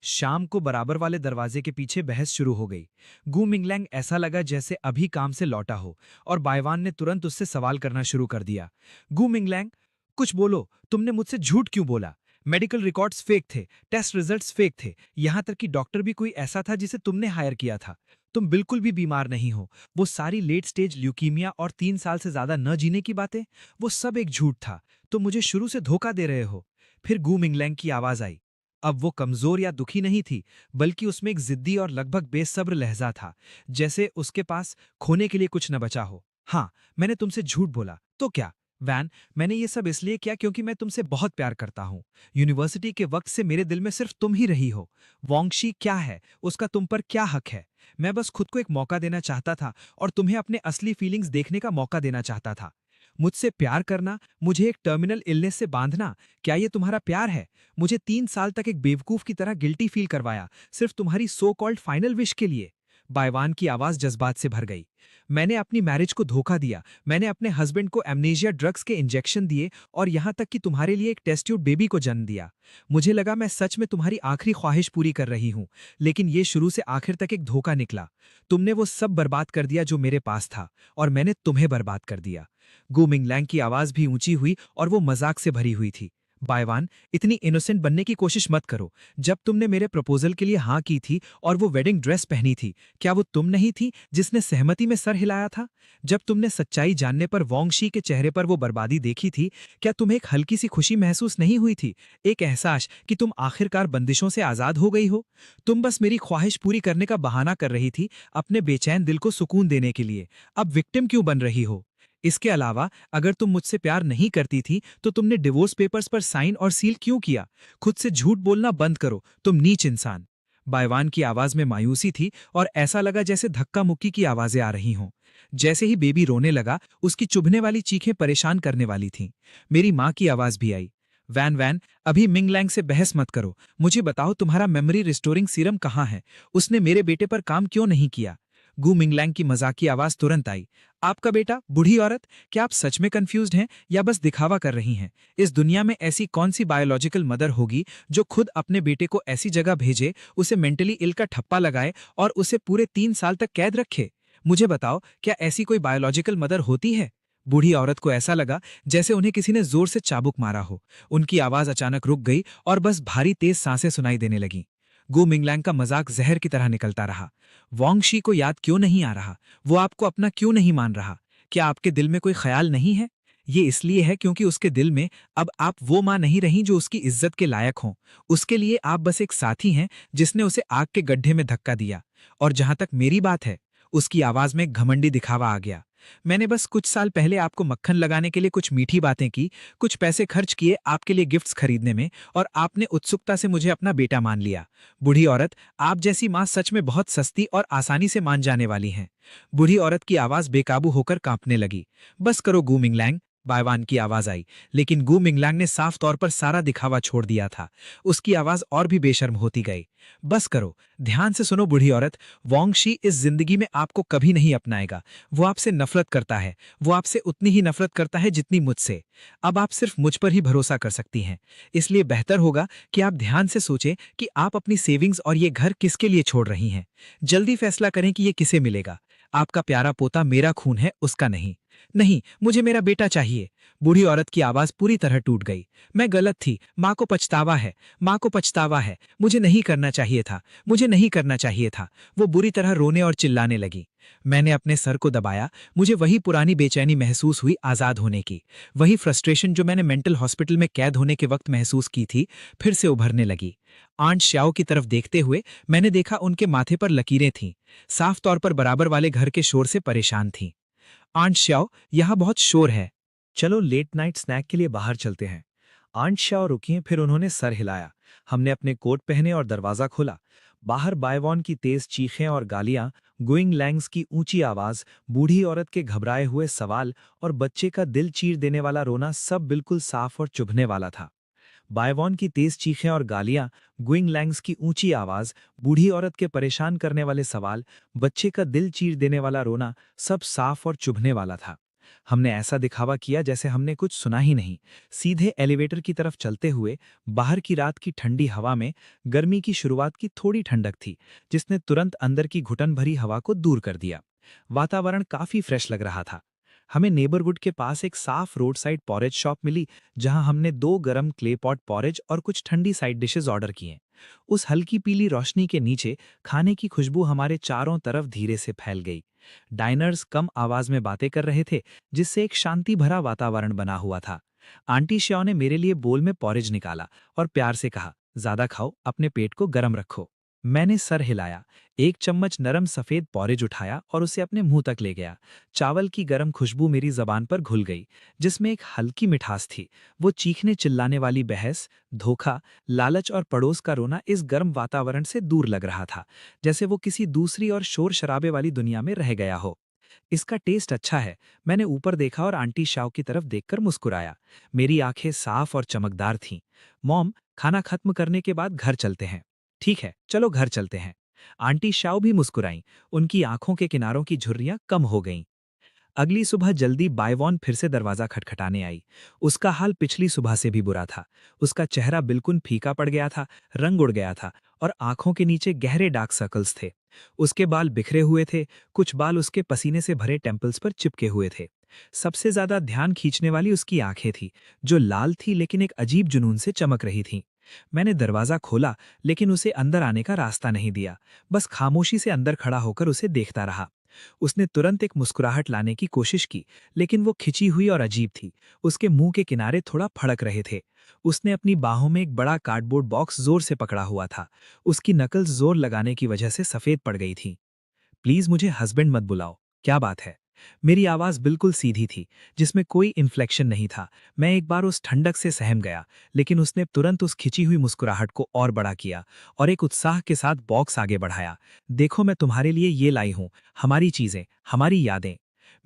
शाम को बराबर वाले दरवाजे के पीछे बहस शुरू हो गई। गु मिंगलैंग ऐसा लगा जैसे अभी काम से लौटा हो, और बायवान ने तुरंत उससे सवाल करना शुरू कर दिया। गु मिंगलैंग, कुछ बोलो, तुमने मुझसे झूठ क्यों बोला? मेडिकल रिकॉर्ड्स फेक थे, टेस्ट रिजल्ट्स फेक थे, यहां तक कि डॉक्टर भी कोई ऐसा था जिसे तुमने हायर किया था। तुम बिल्कुल भी बीमार नहीं हो। वो सारी लेट स्टेज ल्यूकीमिया और 3 साल से ज्यादा न जीने की बातें, वो सब एक झूठ था। तुम मुझे शुरू से धोखा दे रहे हो। फिर गु मिंगलैंग की आवाज आई। अब वो कमजोर या दुखी नहीं थी, बल्कि उसमें एक जिद्दी और लगभग बेसब्र लहजा था, जैसे उसके पास खोने के लिए कुछ न बचा हो। हाँ, मैंने तुमसे झूठ बोला तो क्या? वैन, मैंने ये सब इसलिए किया क्योंकि मैं तुमसे बहुत प्यार करता हूँ। यूनिवर्सिटी के वक्त से मेरे दिल में सिर्फ तुम ही रही हो। वॉन्गशी क्या है, उसका तुम पर क्या हक है? मैं बस खुद को एक मौका देना चाहता था और तुम्हें अपने असली फीलिंग्स देखने का मौका देना चाहता था। मुझसे प्यार करना, मुझे एक टर्मिनल इलनेस से बांधना, क्या ये तुम्हारा प्यार है? मुझे 3 साल तक एक बेवकूफ की तरह गिल्टी फील करवाया, सिर्फ तुम्हारी सो कॉल्ड फाइनल विश के लिए। बायवान की आवाज जज्बात से भर गई। मैंने अपनी मैरिज को धोखा दिया, मैंने अपने हस्बैंड को एमनेशिया ड्रग्स के इंजेक्शन दिए और यहां तक कि तुम्हारे लिए एक टेस्ट ट्यूब बेबी को जन्म दिया। मुझे लगा मैं सच में तुम्हारी आखिरी ख्वाहिश पूरी कर रही हूं, लेकिन ये शुरू से आखिर तक एक धोखा निकला। तुमने वो सब बर्बाद कर दिया जो मेरे पास था, और मैंने तुम्हें बर्बाद कर दिया। गु मिंगलैंग की आवाज भी ऊंची हुई और वो मजाक से भरी हुई थी। बायवान, इतनी इनोसेंट बनने की कोशिश मत करो। जब तुमने मेरे प्रपोजल के लिए हाँ की थी और वो वेडिंग ड्रेस पहनी थी, क्या वो तुम नहीं थी जिसने सहमति में सर हिलाया था? जब तुमने सच्चाई जानने पर वॉन्गशी के चेहरे पर वो बर्बादी देखी थी, क्या तुम्हें एक हल्की सी खुशी महसूस नहीं हुई थी? एक एहसास कि तुम आखिरकार बंदिशों से आजाद हो गई हो? तुम बस मेरी ख्वाहिश पूरी करने का बहाना कर रही थी, अपने बेचैन दिल को सुकून देने के लिए। अब विक्टिम क्यों बन रही हो? इसके अलावा, अगर तुम मुझसे प्यार नहीं करती थी तो तुमने डिवोर्स पेपर्स पर साइन और सील क्यों किया? खुद से झूठ बोलना बंद करो, तुम नीच इंसान। बायवान की आवाज में मायूसी थी और ऐसा लगा जैसे धक्का मुक्की की आवाजें आ रही हों। जैसे ही बेबी रोने लगा, उसकी चुभने वाली चीखें परेशान करने वाली थीं। मेरी माँ की आवाज भी आई, वैन वैन, अभी मिंगलैंग से बहस मत करो, मुझे बताओ तुम्हारा मेमोरी रिस्टोरिंग सीरम कहाँ है? उसने मेरे बेटे पर काम क्यों नहीं किया? गु मिंगलैंग की मजाकी आवाज तुरंत आई, आपका बेटा? बूढ़ी औरत, क्या आप सच में कंफ्यूज्ड हैं या बस दिखावा कर रही हैं? इस दुनिया में ऐसी कौन सी बायोलॉजिकल मदर होगी जो खुद अपने बेटे को ऐसी जगह भेजे, उसे मेंटली इल का ठप्पा लगाए और उसे पूरे 3 साल तक कैद रखे? मुझे बताओ, क्या ऐसी कोई बायोलॉजिकल मदर होती है? बूढ़ी औरत को ऐसा लगा जैसे उन्हें किसी ने जोर से चाबुक मारा हो। उनकी आवाज अचानक रुक गई और बस भारी तेज सांसें सुनाई देने लगीं। गु मिंगलैंग का मजाक जहर की तरह निकलता रहा। वांगशी को याद क्यों नहीं आ रहा? वो आपको अपना क्यों नहीं मान रहा? क्या आपके दिल में कोई ख्याल नहीं है? ये इसलिए है क्योंकि उसके दिल में अब आप वो मां नहीं रही जो उसकी इज्जत के लायक हों। उसके लिए आप बस एक साथी हैं जिसने उसे आग के गड्ढे में धक्का दिया। और जहां तक मेरी बात है, उसकी आवाज में घमंडी दिखावा आ गया। मैंने बस कुछ साल पहले आपको मक्खन लगाने के लिए कुछ मीठी बातें की, कुछ पैसे खर्च किए आपके लिए गिफ्ट्स खरीदने में, और आपने उत्सुकता से मुझे अपना बेटा मान लिया। बूढ़ी औरत, आप जैसी मां सच में बहुत सस्ती और आसानी से मान जाने वाली हैं। बूढ़ी औरत की आवाज बेकाबू होकर कांपने लगी। बस करो गु मिंगलैंग, बायवान की आवाज आई, लेकिन गु मिंगलैंग ने साफ तौर पर सारा दिखावा छोड़ दिया था। उसकी आवाज और भी बेशर्म होती गई। बस करो, ध्यान से सुनो बूढ़ी औरत, वांगशी इस जिंदगी में आपको कभी नहीं अपनाएगा। वो आपसे नफरत करता है। वो आपसे उतनी ही नफरत करता है जितनी मुझसे। अब आप सिर्फ मुझ पर ही भरोसा कर सकती हैं। इसलिए बेहतर होगा कि आप ध्यान से सोचें कि आप अपनी सेविंग्स और ये घर किसके लिए छोड़ रही हैं। जल्दी फैसला करें कि ये किसे मिलेगा। आपका प्यारा पोता मेरा खून है, उसका नहीं। नहीं, मुझे मेरा बेटा चाहिए। बूढ़ी औरत की आवाज पूरी तरह टूट गई। मैं गलत थी, माँ को पछतावा है, माँ को पछतावा है, मुझे नहीं करना चाहिए था, मुझे नहीं करना चाहिए था। वो बुरी तरह रोने और चिल्लाने लगी। मैंने अपने सर को दबाया। मुझे वही पुरानी बेचैनी महसूस हुई आजाद होने की। वही फ्रस्ट्रेशन जो मैंने मेंटल हॉस्पिटल में कैद होने के वक्त महसूस की थी, फिर से उभरने लगी। आंट श्याओ की तरफ देखते हुए मैंने देखा उनके माथे पर लकीरें थीं, साफ तौर पर बराबर वाले घर के शोर से परेशान थीं। आंट श्याओ, यहाँ बहुत शोर है। चलो लेट नाइट स्नैक के लिए बाहर चलते हैं। आंट शाओ रुकी, फिर उन्होंने सर हिलाया। हमने अपने कोट पहने और दरवाजा खोला। बाहर बायवॉन की तेज चीखें और गालियां, गुइंग लैंग्स की ऊंची आवाज, बूढ़ी औरत के घबराए हुए सवाल और बच्चे का दिल चीर देने वाला रोना सब बिल्कुल साफ और चुभने वाला था। बायवॉन की तेज चीखें और गालियां, गुइंग लैंग्स की ऊंची आवाज, बूढ़ी औरत के परेशान करने वाले सवाल, बच्चे का दिल चीर देने वाला रोना सब साफ और चुभने वाला था। हमने ऐसा दिखावा किया जैसे हमने कुछ सुना ही नहीं। सीधे एलिवेटर की तरफ चलते हुए बाहर की रात की ठंडी हवा में गर्मी की शुरुआत की थोड़ी ठंडक थी, जिसने तुरंत अंदर की घुटन भरी हवा को दूर कर दिया। वातावरण काफी फ्रेश लग रहा था। हमें नेबरहुड के पास एक साफ रोड साइड पॉरेज शॉप मिली, जहां हमने 2 गरम क्ले पॉट पॉरेज और कुछ ठंडी साइड डिशेस ऑर्डर किए। उस हल्की पीली रोशनी के नीचे खाने की खुशबू हमारे चारों तरफ धीरे से फैल गई। डाइनर्स कम आवाज में बातें कर रहे थे, जिससे एक शांति भरा वातावरण बना हुआ था। आंटी श्याओ ने मेरे लिए बोल में पॉरेज निकाला और प्यार से कहा, ज्यादा खाओ, अपने पेट को गर्म रखो। मैंने सर हिलाया, 1 चम्मच नरम सफेद पॉरेज उठाया और उसे अपने मुंह तक ले गया। चावल की गर्म खुशबू मेरी जबान पर घुल गई, जिसमें एक हल्की मिठास थी। वो चीखने चिल्लाने वाली बहस, धोखा, लालच और पड़ोस का रोना इस गर्म वातावरण से दूर लग रहा था, जैसे वो किसी दूसरी और शोर शराबे वाली दुनिया में रह गया हो। इसका टेस्ट अच्छा है। मैंने ऊपर देखा और आंटी शाओ की तरफ देखकर मुस्कुराया। मेरी आंखें साफ और चमकदार थीं। मॉम, खाना खत्म करने के बाद घर चलते हैं। ठीक है, चलो घर चलते हैं। आंटी शाओ भी मुस्कुराईं। उनकी आंखों के किनारों की झुर्रियां कम हो गईं। अगली सुबह जल्दी बायवॉन फिर से दरवाजा खटखटाने आई। उसका हाल पिछली सुबह से भी बुरा था। उसका चेहरा बिल्कुल फीका पड़ गया था, रंग उड़ गया था और आंखों के नीचे गहरे डार्क सर्कल्स थे। उसके बाल बिखरे हुए थे, कुछ बाल उसके पसीने से भरे टेम्पल्स पर चिपके हुए थे। सबसे ज्यादा ध्यान खींचने वाली उसकी आंखें थी, जो लाल थी लेकिन एक अजीब जुनून से चमक रही थीं। मैंने दरवाजा खोला, लेकिन उसे अंदर आने का रास्ता नहीं दिया। बस खामोशी से अंदर खड़ा होकर उसे देखता रहा। उसने तुरंत एक मुस्कुराहट लाने की कोशिश की, लेकिन वो खिंची हुई और अजीब थी। उसके मुंह के किनारे थोड़ा फड़क रहे थे। उसने अपनी बाहों में एक बड़ा कार्डबोर्ड बॉक्स जोर से पकड़ा हुआ था। उसकी नकल्स जोर लगाने की वजह से सफेद पड़ गई थी। प्लीज मुझे हस्बैंड मत बुलाओ। क्या बात है? मेरी आवाज़ बिल्कुल सीधी थी, जिसमें कोई इन्फ्लेक्शन नहीं था। मैं एक बार उस ठंडक से सहम गया, लेकिन उसने तुरंत उस खिंची हुई मुस्कुराहट को और बड़ा किया और एक उत्साह के साथ बॉक्स आगे बढ़ाया। देखो, मैं तुम्हारे लिए ये लाई हूँ, हमारी चीज़ें, हमारी यादें।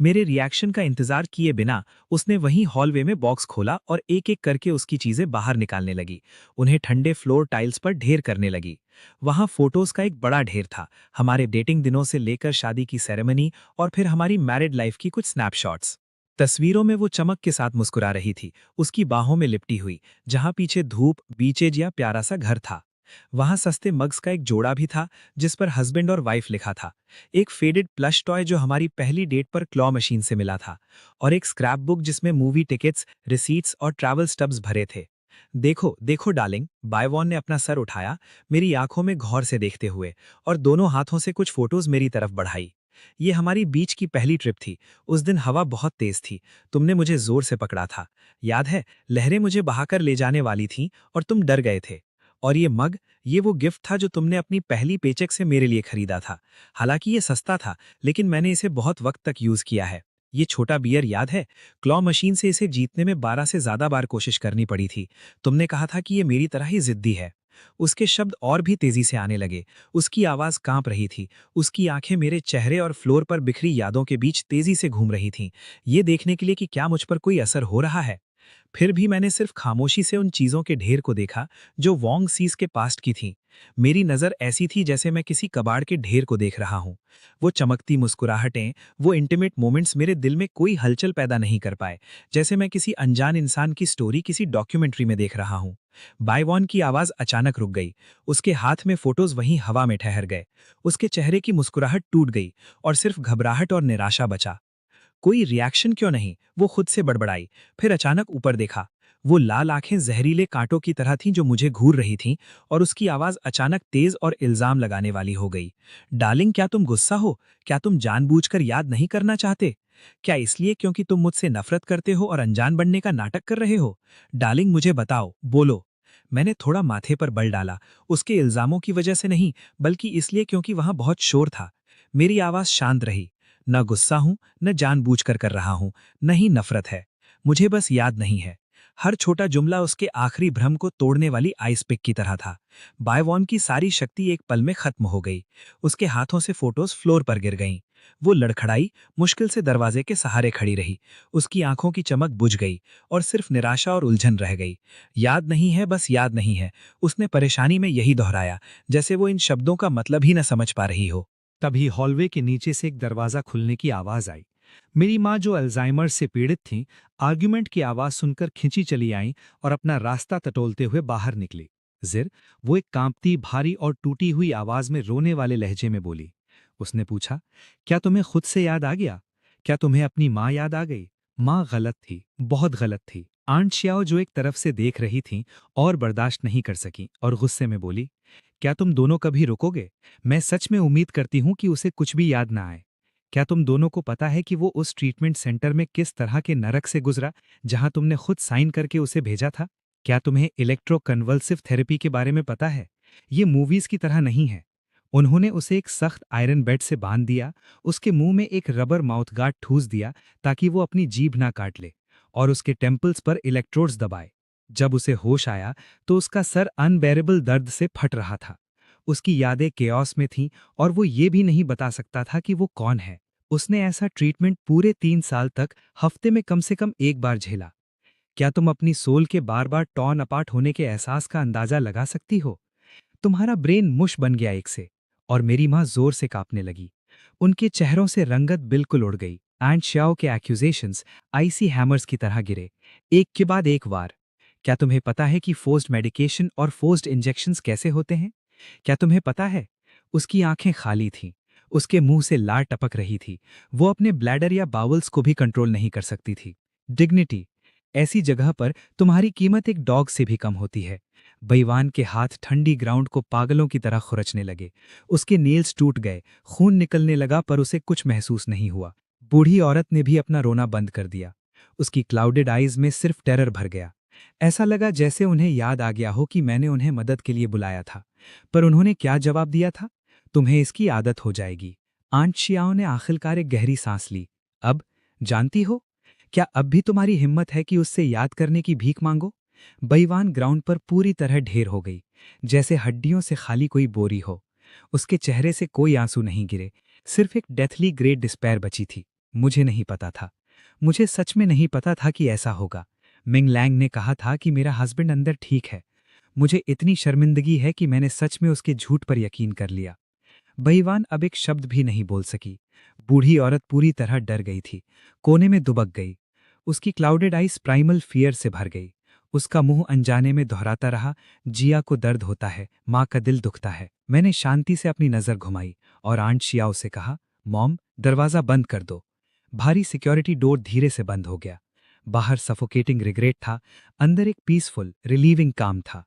मेरे रिएक्शन का इंतजार किए बिना उसने वहीं हॉलवे में बॉक्स खोला और एक-एक करके उसकी चीज़ें बाहर निकालने लगी। उन्हें ठंडे फ्लोर टाइल्स पर ढेर करने लगी। वहाँ फोटोज़ का एक बड़ा ढेर था, हमारे डेटिंग दिनों से लेकर शादी की सेरेमनी और फिर हमारी मैरिड लाइफ की कुछ स्नैपशॉट्स। तस्वीरों में वो चमक के साथ मुस्कुरा रही थी, उसकी बाहों में लिपटी हुई, जहाँ पीछे धूप, बीचेज या प्यारा सा घर था। वहां सस्ते मग्स का एक जोड़ा भी था, जिस पर हस्बैंड और वाइफ लिखा था। एक फेडेड प्लश टॉय जो हमारी पहली डेट पर क्लॉ मशीन से मिला था, और एक स्क्रैप बुक जिसमें मूवी टिकट्स, रिसीट्स और ट्रैवल स्टब्स भरे थे। देखो देखो डार्लिंग, बायवॉन ने अपना सर उठाया, मेरी आंखों में गौर से देखते हुए, और दोनों हाथों से कुछ फोटोज मेरी तरफ बढ़ाई। ये हमारी बीच की पहली ट्रिप थी। उस दिन हवा बहुत तेज थी, तुमने मुझे जोर से पकड़ा था। याद है, लहरें मुझे बहाकर ले जाने वाली थीं और तुम डर गए थे। और ये मग, ये वो गिफ्ट था जो तुमने अपनी पहली पेचेक से मेरे लिए खरीदा था। हालांकि ये सस्ता था, लेकिन मैंने इसे बहुत वक्त तक यूज किया है। ये छोटा बियर याद है, क्लॉ मशीन से इसे जीतने में 12 से ज्यादा बार कोशिश करनी पड़ी थी। तुमने कहा था कि ये मेरी तरह ही जिद्दी है। उसके शब्द और भी तेजी से आने लगे, उसकी आवाज कांप रही थी, उसकी आंखें मेरे चेहरे और फ्लोर पर बिखरी यादों के बीच तेजी से घूम रही थीं, ये देखने के लिए कि क्या मुझ पर कोई असर हो रहा है। फिर भी मैंने सिर्फ खामोशी से उन चीजों के ढेर को देखा जो वोंग सीज के पास्ट की थीं। मेरी नजर ऐसी थी जैसे मैं किसी कबाड़ के ढेर को देख रहा हूं। वो चमकती मुस्कुराहटें, वो इंटीमेट मोमेंट्स मेरे दिल में कोई हलचल पैदा नहीं कर पाए, जैसे मैं किसी अनजान इंसान की स्टोरी किसी डॉक्यूमेंट्री में देख रहा हूं। बायवॉन की आवाज अचानक रुक गई, उसके हाथ में फोटोज वहीं हवा में ठहर गए, उसके चेहरे की मुस्कुराहट टूट गई और सिर्फ घबराहट और निराशा बचा। कोई रिएक्शन क्यों नहीं, वो खुद से बड़बड़ाई। फिर अचानक ऊपर देखा, वो लाल आंखें जहरीले कांटों की तरह थीं जो मुझे घूर रही थीं, और उसकी आवाज अचानक तेज और इल्जाम लगाने वाली हो गई। डार्लिंग, क्या तुम गुस्सा हो? क्या तुम जानबूझकर याद नहीं करना चाहते? क्या इसलिए क्योंकि तुम मुझसे नफरत करते हो और अनजान बनने का नाटक कर रहे हो? डार्लिंग, मुझे बताओ, बोलो। मैंने थोड़ा माथे पर बल डाला, उसके इल्जामों की वजह से नहीं, बल्कि इसलिए क्योंकि वहां बहुत शोर था। मेरी आवाज शांत रही। न गुस्सा हूं, न जानबूझकर कर रहा हूं, न ही नफरत है। मुझे बस याद नहीं है। हर छोटा जुमला उसके आखिरी भ्रम को तोड़ने वाली आइस पिक की तरह था। बायवॉन की सारी शक्ति एक पल में खत्म हो गई। उसके हाथों से फोटोज फ्लोर पर गिर गईं। वो लड़खड़ाई, मुश्किल से दरवाजे के सहारे खड़ी रही। उसकी आंखों की चमक बुझ गई और सिर्फ निराशा और उलझन रह गई। याद नहीं है, बस याद नहीं है, उसने परेशानी में यही दोहराया, जैसे वो इन शब्दों का मतलब ही न समझ पा रही हो। तभी हॉलवे के नीचे से एक दरवाजा खुलने की आवाज आई। मेरी माँ, जो अल्जाइमर से पीड़ित थीं, आर्ग्यूमेंट की आवाज सुनकर खिंची चली आईं और अपना रास्ता टटोलते हुए बाहर निकली। जिर, वो एक कांपती, भारी और टूटी हुई आवाज में रोने वाले लहजे में बोली। उसने पूछा, क्या तुम्हें खुद से याद आ गया? क्या तुम्हें अपनी माँ याद आ गई? माँ गलत थी, बहुत गलत थी। आंट श्याओ, जो एक तरफ से देख रही थीं, और बर्दाश्त नहीं कर सकी और गुस्से में बोली, क्या तुम दोनों कभी रुकोगे? मैं सच में उम्मीद करती हूं कि उसे कुछ भी याद ना आए। क्या तुम दोनों को पता है कि वो उस ट्रीटमेंट सेंटर में किस तरह के नरक से गुजरा, जहां तुमने खुद साइन करके उसे भेजा था? क्या तुम्हें इलेक्ट्रोकन्वल्सिव थेरेपी के बारे में पता है? ये मूवीज की तरह नहीं है। उन्होंने उसे एक सख्त आयरन बेड से बांध दिया, उसके मुंह में एक रबर माउथ गार्ड ठूस दिया ताकि वो अपनी जीभ ना काट ले, और उसके टेम्पल्स पर इलेक्ट्रोड्स दबाए। जब उसे होश आया तो उसका सर अनबेरेबल दर्द से फट रहा था। उसकी यादें केओस में थीं और वो ये भी नहीं बता सकता था कि वो कौन है। उसने ऐसा ट्रीटमेंट पूरे 3 साल तक हफ्ते में कम से कम एक बार झेला। क्या तुम अपनी सोल के बार बार टॉर्न अपार्ट होने के एहसास का अंदाजा लगा सकती हो? तुम्हारा ब्रेन मुश बन गया एक से। और मेरी माँ जोर से कांपने लगी। उनके चेहरों से रंगत बिल्कुल उड़ गई। एंड श्याओ के एक्यूजेशंस आईसी हैमर्स की तरह गिरे, एक के बाद एक वार। क्या तुम्हें पता है कि फोर्स्ड मेडिकेशन और फोर्स्ड इंजेक्शंस कैसे होते हैं? क्या तुम्हें पता है? उसकी आंखें खाली थीं, उसके मुंह से लार टपक रही थी। वो अपने ब्लैडर या बाउल्स को भी कंट्रोल नहीं कर सकती थी। डिग्निटी, ऐसी जगह पर तुम्हारी कीमत एक डॉग से भी कम होती है। बेईमान के हाथ ठंडी ग्राउंड को पागलों की तरह खुरचने लगे। उसके नेल्स टूट गए, खून निकलने लगा, पर उसे कुछ महसूस नहीं हुआ। बूढ़ी औरत ने भी अपना रोना बंद कर दिया। उसकी क्लाउडेड आईज में सिर्फ टेरर भर गया। ऐसा लगा जैसे उन्हें याद आ गया हो कि मैंने उन्हें मदद के लिए बुलाया था। पर उन्होंने क्या जवाब दिया था? तुम्हें इसकी आदत हो जाएगी। आंट शियाओ ने आखिरकार एक गहरी सांस ली। अब जानती हो, क्या अब भी तुम्हारी हिम्मत है कि उससे याद करने की भीख मांगो? बईवान ग्राउंड पर पूरी तरह ढेर हो गई, जैसे हड्डियों से खाली कोई बोरी हो। उसके चेहरे से कोई आंसू नहीं गिरे, सिर्फ एक डेथली ग्रेट डिस्पेयर बची थी। मुझे नहीं पता था, मुझे सच में नहीं पता था कि ऐसा होगा। मिंग लैंग ने कहा था कि मेरा हस्बैंड अंदर ठीक है। मुझे इतनी शर्मिंदगी है कि मैंने सच में उसके झूठ पर यकीन कर लिया। बईवान अब एक शब्द भी नहीं बोल सकी। बूढ़ी औरत पूरी तरह डर गई थी, कोने में दुबक गई। उसकी क्लाउडेड आइज प्राइमल फियर से भर गई। उसका मुंह अनजाने में दोहराता रहा, जिया को दर्द होता है, माँ का दिल दुखता है। मैंने शांति से अपनी नजर घुमाई और आंट शियाओ से कहा, मॉम, दरवाजा बंद कर दो। भारी सिक्योरिटी डोर धीरे से बंद हो गया। बाहर सफोकेटिंग रिग्रेट था, अंदर एक पीसफुल रिलीविंग काम था।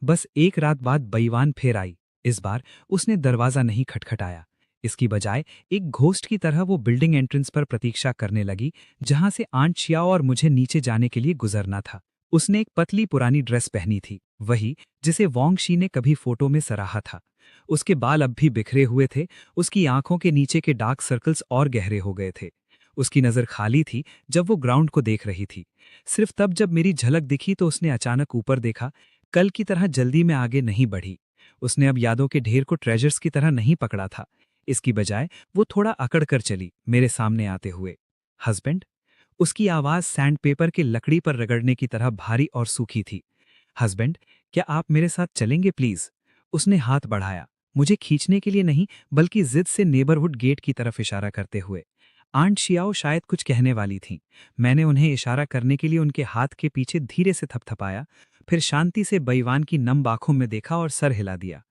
बस एक रात बाद बईवान फिर आई। इस बार उसने दरवाजा नहीं खटखटाया। इसकी बजाय एक घोस्ट की तरह वो बिल्डिंग एंट्रेंस पर प्रतीक्षा करने लगी, जहां से आंट शियाओ और मुझे नीचे जाने के लिए गुजरना था। उसने एक पतली पुरानी ड्रेस पहनी थी, वही जिसे वोंग शी ने कभी फोटो में सराहा था। उसके बाल अब भी बिखरे हुए थे, उसकी आंखों के नीचे के डार्क सर्कल्स और गहरे हो गए थे। उसकी नजर खाली थी जब वो ग्राउंड को देख रही थी। सिर्फ तब जब मेरी झलक दिखी तो उसने अचानक ऊपर देखा। कल की तरह जल्दी में आगे नहीं बढ़ी। उसने अब यादों के ढेर को ट्रेजर्स की तरह नहीं पकड़ा था। इसकी बजाय वो थोड़ा अकड़ कर चली, मेरे सामने आते हुए। हस्बैंड? उसकी आवाज सैंडपेपर के लकड़ी पर रगड़ने की तरह भारी और सूखी थी। हस्बैंड, क्या आप मेरे साथ चलेंगे प्लीज? उसने हाथ बढ़ाया, मुझे खींचने के लिए नहीं, बल्कि जिद से नेबरहुड गेट की तरफ इशारा करते हुए। आंट शियाओ शायद कुछ कहने वाली थीं। मैंने उन्हें इशारा करने के लिए उनके हाथ के पीछे धीरे से थपथपाया, फिर शांति से बईवान की नम आंखों में देखा और सर हिला दिया।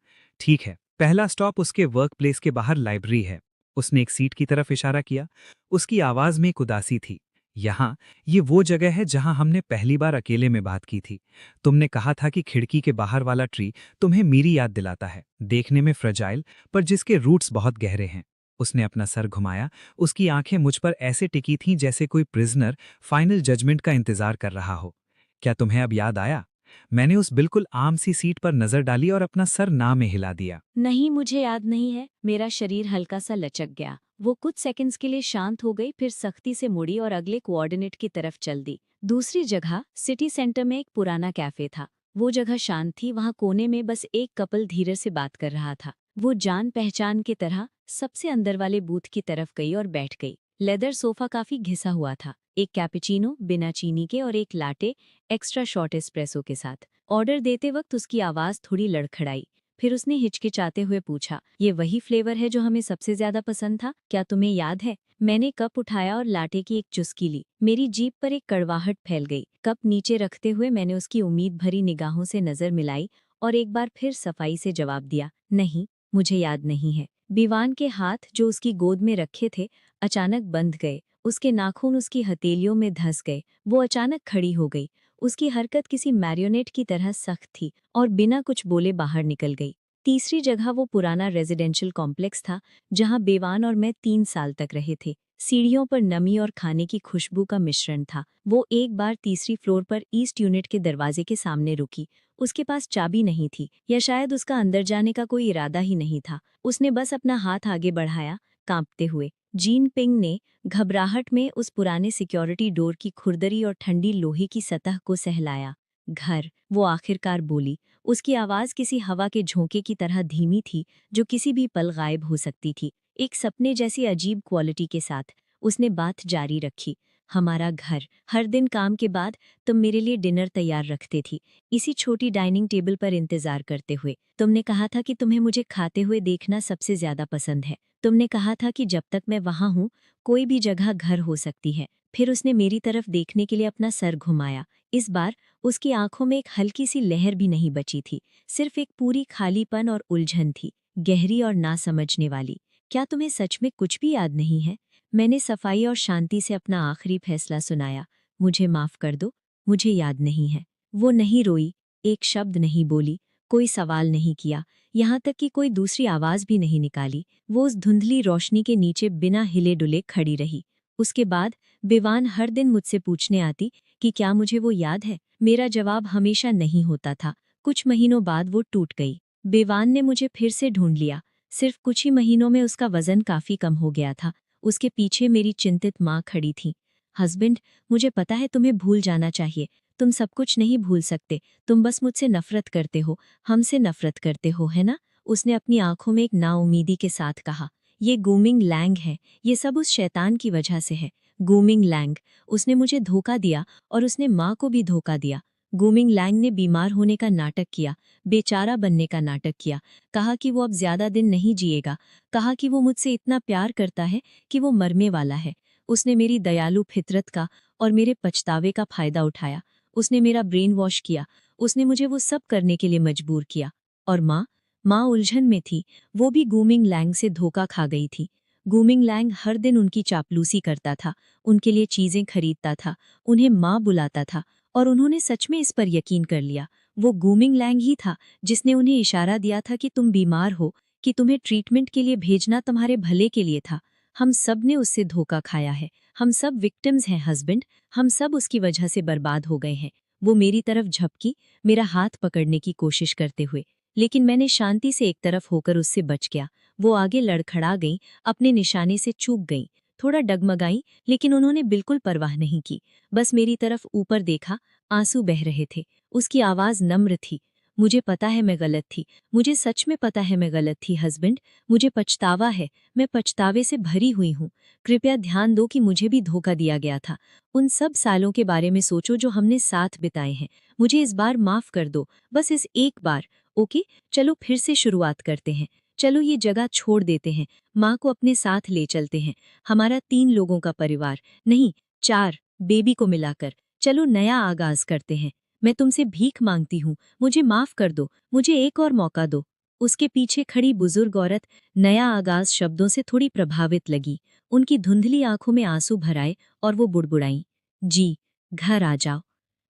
ठीक है, पहला स्टॉप उसके वर्क प्लेस के बाहर लाइब्रेरी है। उसने एक सीट की तरफ इशारा किया। उसकी आवाज में एक उदासी थी। यहाँ, ये वो जगह है जहां हमने पहली बार अकेले में बात की थी। तुमने कहा था कि खिड़की के बाहर वाला ट्री तुम्हें मेरी याद दिलाता है, देखने में फ्रजाइल, पर जिसके रूट्स बहुत गहरे हैं। उसने अपना सर घुमाया। उसकी आंखें मुझ पर ऐसे टिकी थीं जैसे कोई प्रिजनर फाइनल जजमेंट का इंतजार कर रहा हो। क्या तुम्हें अब याद आया? मैंने उस बिल्कुल आम सी सीट पर नजर डाली और अपना सर ना में हिला दिया। नहीं, मुझे याद नहीं है। मेरा शरीर हल्का सा लचक गया। वो कुछ सेकंड्स के लिए शांत हो गई, फिर सख्ती से मुड़ी और अगले कोऑर्डिनेट की तरफ चल दी। दूसरी जगह सिटी सेंटर में एक पुराना कैफे था। वो जगह शांत थी, वहाँ कोने में बस एक कपल धीरे से बात कर रहा था। वो जान पहचान की तरह सबसे अंदर वाले बूथ की तरफ गई और बैठ गई। लेदर सोफा काफी घिसा हुआ था, एक कैपुचिनो बिना चीनी के और एक लाटे एक्स्ट्रा शॉर्ट एस्प्रेसो के साथ। ऑर्डर देते वक्त उसकी आवाज थोड़ी लड़खड़ाई। फिर उसने हिचकिचाते हुए पूछा, ये वही फ्लेवर है जो हमें सबसे ज्यादा पसंद था? क्या तुम्हें याद है? मैंने कप उठाया और लाटे की एक चुस्की ली। मेरी जीभ पर एक कड़वाहट फैल गई। कप नीचे रखते हुए मैंने उसकी उम्मीद भरी निगाहों से नजर मिलाई और एक बार फिर सफाई से जवाब दिया, नहीं, मुझे याद नहीं है। बीवान के हाथ जो उसकी गोद में रखे थे अचानक बंध गए। उसके नाखून उसकी हथेलियों में धंस गए। वो अचानक खड़ी हो गई। उसकी हरकत किसी मैरियोनेट की तरह सख्त थी और बिना कुछ बोले बाहर निकल गई। तीसरी जगह वो पुराना रेजिडेंशियल कॉम्प्लेक्स था जहां बेवान और मैं 3 साल तक रहे थे। सीढ़ियों पर नमी और खाने की खुशबू का मिश्रण था। वो एक बार तीसरी फ्लोर पर ईस्ट यूनिट के दरवाजे के सामने रुकी। उसके पास चाबी नहीं थी, या शायद उसका अंदर जाने का कोई इरादा ही नहीं था। उसने बस अपना हाथ आगे बढ़ाया, कांपते हुए। जीन पिंग ने घबराहट में उस पुराने सिक्योरिटी डोर की खुरदरी और ठंडी लोहे की सतह को सहलाया। घर, वो आखिरकार बोली। उसकी आवाज किसी हवा के झोंके की तरह धीमी थी, जो किसी भी पल गायब हो सकती थी। एक सपने जैसी अजीब क्वालिटी के साथ उसने बात जारी रखी। हमारा घर, हर दिन काम के बाद तुम मेरे लिए डिनर तैयार रखते थी, इसी छोटी डाइनिंग टेबल पर इंतजार करते हुए। तुमने कहा था कि तुम्हें मुझे खाते हुए देखना सबसे ज्यादा पसंद है। तुमने कहा था कि जब तक मैं वहां हूं, कोई भी जगह घर हो सकती है। फिर उसने मेरी तरफ देखने के लिए अपना सर घुमाया। इस बार उसकी आंखों में एक हल्की सी लहर भी नहीं बची थी, सिर्फ एक पूरी खालीपन और उलझन थी, गहरी और ना समझने वाली। क्या तुम्हें सच में कुछ भी याद नहीं है? मैंने सफाई और शांति से अपना आखिरी फैसला सुनाया। मुझे माफ कर दो, मुझे याद नहीं है। वो नहीं रोई, एक शब्द नहीं बोली, कोई सवाल नहीं किया, यहाँ तक कि कोई दूसरी आवाज भी नहीं निकाली। वो उस धुंधली रोशनी के नीचे बिना हिले डुले खड़ी रही। उसके बाद बेवान हर दिन मुझसे पूछने आती कि क्या मुझे वो याद है। मेरा जवाब हमेशा नहीं होता था। कुछ महीनों बाद वो टूट गई। बेवान ने मुझे फिर से ढूंढ लिया। सिर्फ कुछ ही महीनों में उसका वजन काफी कम हो गया था। उसके पीछे मेरी चिंतित माँ खड़ी थी। हस्बैंड, मुझे पता है तुम्हें भूल जाना चाहिए। तुम सब कुछ नहीं भूल सकते। तुम बस मुझसे नफरत करते हो, हमसे नफरत करते हो, है ना? उसने अपनी आंखों में एक नाउमीदी के साथ कहा। ये गूमिंग लैंग है। ये सब उस शैतान की वजह से है। गूमिंग लैंग। उसने मुझे धोखा दिया और उसने माँ को भी धोखा दिया। गूमिंग लैंग ने बीमार होने का नाटक किया, बेचारा बनने का नाटक किया। कहा कि वो अब ज्यादा दिन नहीं जिएगा। कहा कि वो मुझसे इतना प्यार करता है कि वो मरने वाला है। उसने मेरी दयालु फितरत का और मेरे पछतावे का फायदा उठाया। उसने मेरा ब्रेन वॉश किया। उसने मुझे वो सब करने के लिए मजबूर किया। और माँ उलझन में थी। वो भी गूमिंग लैंग से धोखा खा गई थी। गूमिंग लैंग हर दिन उनकी चापलूसी करता था, उनके लिए चीजें खरीदता था, उन्हें माँ बुलाता था, और उन्होंने सच में इस पर यकीन कर लिया। वो गूमिंग लैंग ही था जिसने उन्हें इशारा दिया था कि तुम बीमार हो, कि तुम्हें ट्रीटमेंट के लिए भेजना तुम्हारे भले के लिए था। हम सब ने उससे धोखा खाया है। हम सब विक्टिम्स हैं हस्बैंड। हम सब उसकी वजह से बर्बाद हो गए हैं। वो मेरी तरफ झपकी, मेरा हाथ पकड़ने की कोशिश करते हुए, लेकिन मैंने शांति से एक तरफ होकर उससे बच गया। वो आगे लड़खड़ा गई, अपने निशाने से चूक गई, थोड़ा डगमगाई, लेकिन उन्होंने बिल्कुल परवाह नहीं की। बस मेरी तरफ ऊपर देखा। आंसू बह रहे थे। उसकी आवाज नम्र थी। मुझे पता है मैं गलत थी। मुझे सच में पता है मैं गलत थी हस्बैंड। मुझे पछतावा है। मैं पछतावे से भरी हुई हूँ। कृपया ध्यान दो कि मुझे भी धोखा दिया गया था। उन सब सालों के बारे में सोचो जो हमने साथ बिताए हैं। मुझे इस बार माफ कर दो, बस इस एक बार। ओके, चलो फिर से शुरुआत करते हैं। चलो ये जगह छोड़ देते हैं। माँ को अपने साथ ले चलते हैं। हमारा 3 लोगों का परिवार, नहीं 4, बेबी को मिलाकर। चलो नया आगाज करते हैं। मैं तुमसे भीख मांगती हूँ, मुझे माफ कर दो, मुझे एक और मौका दो। उसके पीछे खड़ी बुजुर्ग औरत नया आगाज शब्दों से थोड़ी प्रभावित लगी। उनकी धुंधली आंखों में आंसू भर आए और वो बुड़बुड़ाई, जी, घर आ जाओ।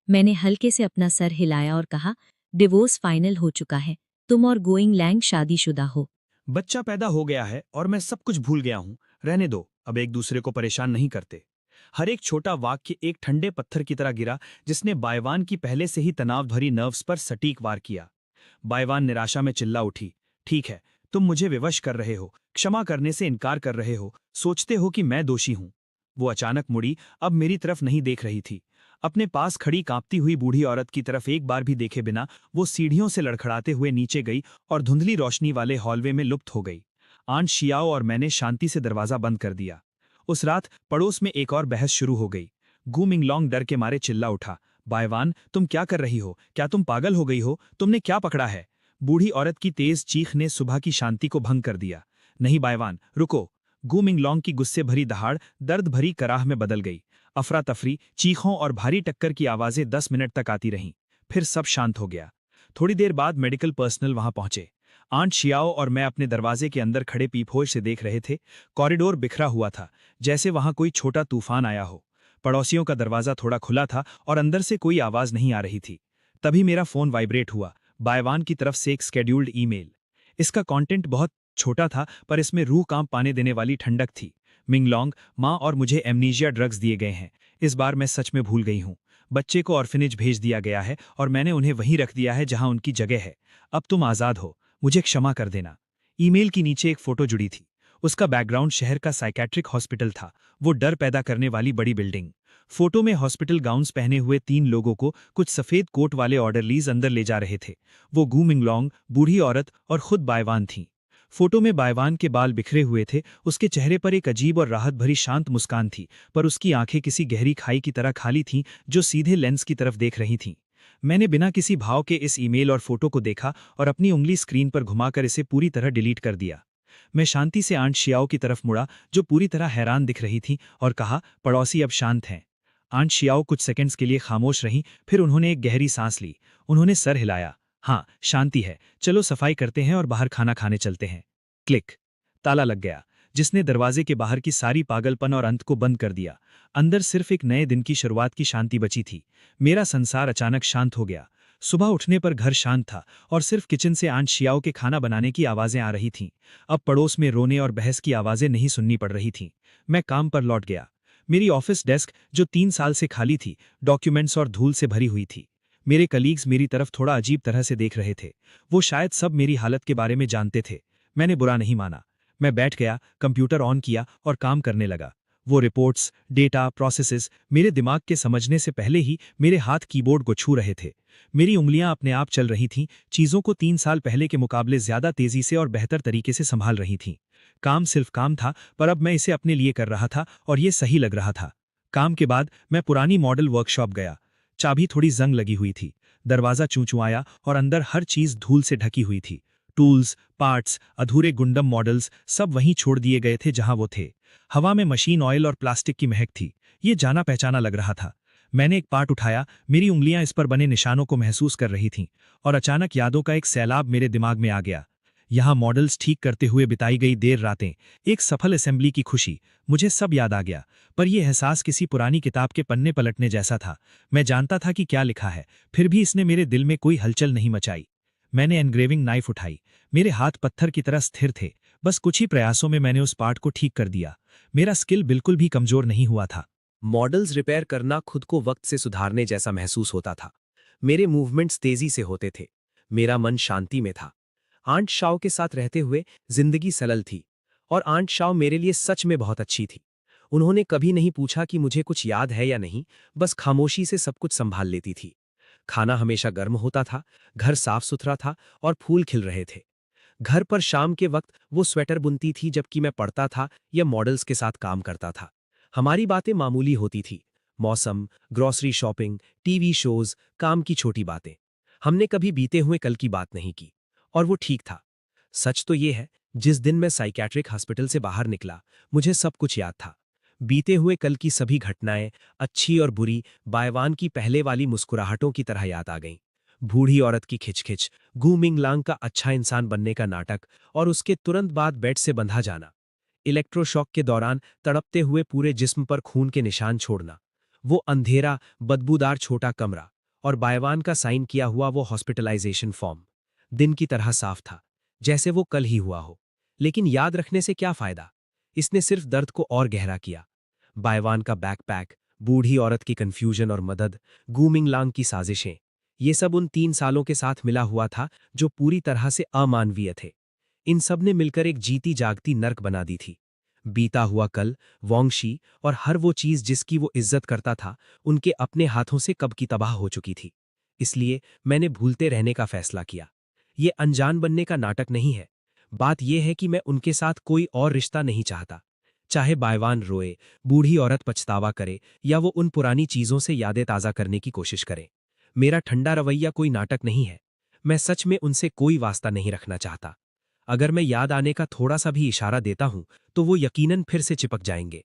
मैंने हल्के से अपना सर हिलाया और कहा, डिवोर्स फाइनल हो चुका है। तुम और गोइंग लैंग शादीशुदा हो। बच्चा पैदा हो गया है और मैं सब कुछ भूल गया हूँ। रहने दो, अब एक दूसरे को परेशान नहीं करते। हर एक छोटा वाक्य एक ठंडे पत्थर की तरह गिरा जिसने बायवान की पहले से ही तनाव भरी नर्व्स पर सटीक वार किया। बायवान निराशा में चिल्ला उठी, ठीक है, तुम मुझे विवश कर रहे हो, क्षमा करने से इनकार कर रहे हो, सोचते हो कि मैं दोषी हूं। वो अचानक मुड़ी, अब मेरी तरफ नहीं देख रही थी। अपने पास खड़ी कांपती हुई बूढ़ी औरत की तरफ एक बार भी देखे बिना वो सीढ़ियों से लड़खड़ाते हुए नीचे गई और धुंधली रोशनी वाले हॉलवे में लुप्त हो गई। आंट शियाओ और मैंने शांति से दरवाजा बंद कर दिया। उस रात पड़ोस में एक और बहस शुरू हो गई। गू मिंगलोंग डर के मारे चिल्ला उठा, बायवान, तुम क्या कर रही हो? क्या तुम पागल हो गई हो? तुमने क्या पकड़ा है? बूढ़ी औरत की तेज चीख ने सुबह की शांति को भंग कर दिया। नहीं बायवान, रुको। गू मिंगलोंग की गुस्से भरी दहाड़ दर्द भरी कराह में बदल गई। अफरा तफरी, चीखों और भारी टक्कर की आवाजें 10 मिनट तक आती रहीं। फिर सब शांत हो गया। थोड़ी देर बाद मेडिकल पर्सनल वहां पहुंचे। आंट शियाओ और मैं अपने दरवाजे के अंदर खड़े पीपहोश से देख रहे थे। कॉरिडोर बिखरा हुआ था, जैसे वहां कोई छोटा तूफान आया हो। पड़ोसियों का दरवाजा थोड़ा खुला था और अंदर से कोई आवाज नहीं आ रही थी। तभी मेरा फोन वाइब्रेट हुआ। बायवान की तरफ से एक स्केड्यूल्ड ईमेल। इसका कंटेंट बहुत छोटा था, पर इसमें रूह कांप पाने देने वाली ठंडक थी। मिंगलोंग, माँ और मुझे एमनीजिया ड्रग्स दिए गए हैं। इस बार मैं सच में भूल गई हूँ। बच्चे को ऑर्फिनेज भेज दिया गया है और मैंने उन्हें वहीं रख दिया है जहां उनकी जगह है। अब तुम आजाद हो, मुझे क्षमा कर देना। ईमेल की नीचे एक फोटो जुड़ी थी। उसका बैकग्राउंड शहर का साइकेट्रिक हॉस्पिटल था, वो डर पैदा करने वाली बड़ी बिल्डिंग। फोटो में हॉस्पिटल गाउन्स पहने हुए 3 लोगों को कुछ सफेद कोट वाले ऑर्डरलीज अंदर ले जा रहे थे। वो गू मिंगलोंग, बूढ़ी औरत और खुद बायवान थीं। फोटो में बायवान के बाल बिखरे हुए थे, उसके चेहरे पर एक अजीब और राहत भरी शांत मुस्कान थी, पर उसकी आंखें किसी गहरी खाई की तरह खाली थीं जो सीधे लेंस की तरफ देख रही थीं। मैंने बिना किसी भाव के इस ईमेल और फोटो को देखा और अपनी उंगली स्क्रीन पर घुमाकर इसे पूरी तरह डिलीट कर दिया। मैं शांति से आंट शियाओ की तरफ मुड़ा, जो पूरी तरह हैरान दिख रही थी, और कहा, पड़ोसी अब शांत हैं। आंट शियाओ कुछ सेकंड्स के लिए खामोश रहीं, फिर उन्होंने एक गहरी सांस ली। उन्होंने सर हिलाया, हाँ, शांति है, चलो सफाई करते हैं और बाहर खाना खाने चलते हैं। क्लिक। ताला लग गया, जिसने दरवाजे के बाहर की सारी पागलपन और अंत को बंद कर दिया। अंदर सिर्फ एक नए दिन की शुरुआत की शांति बची थी। मेरा संसार अचानक शांत हो गया। सुबह उठने पर घर शांत था और सिर्फ किचन से आंट शियाओ के खाना बनाने की आवाजें आ रही थीं। अब पड़ोस में रोने और बहस की आवाजें नहीं सुननी पड़ रही थीं। मैं काम पर लौट गया। मेरी ऑफिस डेस्क, जो 3 साल से खाली थी, डॉक्यूमेंट्स और धूल से भरी हुई थी। मेरे कलीग्स मेरी तरफ थोड़ा अजीब तरह से देख रहे थे। वो शायद सब मेरी हालत के बारे में जानते थे। मैंने बुरा नहीं माना। मैं बैठ गया, कंप्यूटर ऑन किया और काम करने लगा। वो रिपोर्ट्स, डेटा, प्रोसेसेस मेरे दिमाग के समझने से पहले ही मेरे हाथ कीबोर्ड को छू रहे थे। मेरी उंगलियां अपने आप चल रही थीं, चीज़ों को 3 साल पहले के मुकाबले ज़्यादा तेज़ी से और बेहतर तरीके से संभाल रही थीं। काम सिर्फ काम था, पर अब मैं इसे अपने लिए कर रहा था और ये सही लग रहा था। काम के बाद मैं पुरानी मॉडल वर्कशॉप गया। चाबी थोड़ी जंग लगी हुई थी। दरवाज़ा चूंचुआया और अंदर हर चीज़ धूल से ढकी हुई थी। टूल्स, पार्ट्स, अधूरे गुंडम मॉडल्स सब वहीं छोड़ दिए गए थे जहां वो थे। हवा में मशीन ऑयल और प्लास्टिक की महक थी। ये जाना पहचाना लग रहा था। मैंने एक पार्ट उठाया, मेरी उंगलियां इस पर बने निशानों को महसूस कर रही थीं और अचानक यादों का एक सैलाब मेरे दिमाग में आ गया। यहाँ मॉडल्स ठीक करते हुए बिताई गई देर रातें, एक सफल असेंबली की खुशी, मुझे सब याद आ गया। पर यह एहसास किसी पुरानी किताब के पन्ने पलटने जैसा था। मैं जानता था कि क्या लिखा है, फिर भी इसने मेरे दिल में कोई हलचल नहीं मचाई। मैंने एनग्रेविंग नाइफ उठाई। मेरे हाथ पत्थर की तरह स्थिर थे। बस कुछ ही प्रयासों में मैंने उस पार्ट को ठीक कर दिया। मेरा स्किल बिल्कुल भी कमजोर नहीं हुआ था। मॉडल्स रिपेयर करना खुद को वक्त से सुधारने जैसा महसूस होता था। मेरे मूवमेंट्स तेजी से होते थे। मेरा मन शांति में था। आंट शाओ के साथ रहते हुए जिंदगी सरल थी और आंट शाओ मेरे लिए सच में बहुत अच्छी थी। उन्होंने कभी नहीं पूछा कि मुझे कुछ याद है या नहीं, बस खामोशी से सब कुछ संभाल लेती थी। खाना हमेशा गर्म होता था, घर साफ सुथरा था और फूल खिल रहे थे। घर पर शाम के वक्त वो स्वेटर बुनती थी जबकि मैं पढ़ता था या मॉडल्स के साथ काम करता था। हमारी बातें मामूली होती थी। मौसम, ग्रॉसरी शॉपिंग, टीवी शोज, काम की छोटी बातें। हमने कभी बीते हुए कल की बात नहीं की और वो ठीक था। सच तो ये है, जिस दिन मैं साइकियाट्रिक हॉस्पिटल से बाहर निकला, मुझे सब कुछ याद था। बीते हुए कल की सभी घटनाएं, अच्छी और बुरी, बायवान की पहले वाली मुस्कुराहटों की तरह याद आ गईं। बूढ़ी औरत की खिचखिच, गू मिंगलांग का अच्छा इंसान बनने का नाटक और उसके तुरंत बाद बेड से बंधा जाना। इलेक्ट्रोशॉक के दौरान तड़पते हुए पूरे जिस्म पर खून के निशान छोड़ना। वो अंधेरा, बदबूदार छोटा कमरा और बायवान का साइन किया हुआ वो हॉस्पिटलाइजेशन फॉर्म। दिन की तरह साफ था, जैसे वो कल ही हुआ हो। लेकिन याद रखने से क्या फायदा? इसने सिर्फ दर्द को और गहरा किया। बायवान का बैकपैक, बूढ़ी औरत की कंफ्यूजन और मदद, गूमिंग लांग की साजिशें, ये सब उन 3 सालों के साथ मिला हुआ था जो पूरी तरह से अमानवीय थे। इन सब ने मिलकर एक जीती जागती नर्क बना दी थी। बीता हुआ कल, वॉन्गशी और हर वो चीज जिसकी वो इज्जत करता था, उनके अपने हाथों से कब की तबाह हो चुकी थी। इसलिए मैंने भूलते रहने का फैसला किया। ये अनजान बनने का नाटक नहीं है। बात यह है कि मैं उनके साथ कोई और रिश्ता नहीं चाहता। चाहे बायवान रोए, बूढ़ी औरत पछतावा करे या वो उन पुरानी चीजों से यादें ताज़ा करने की कोशिश करे। मेरा ठंडा रवैया कोई नाटक नहीं है। मैं सच में उनसे कोई वास्ता नहीं रखना चाहता। अगर मैं याद आने का थोड़ा सा भी इशारा देता हूं, तो वो यकीनन फिर से चिपक जाएंगे।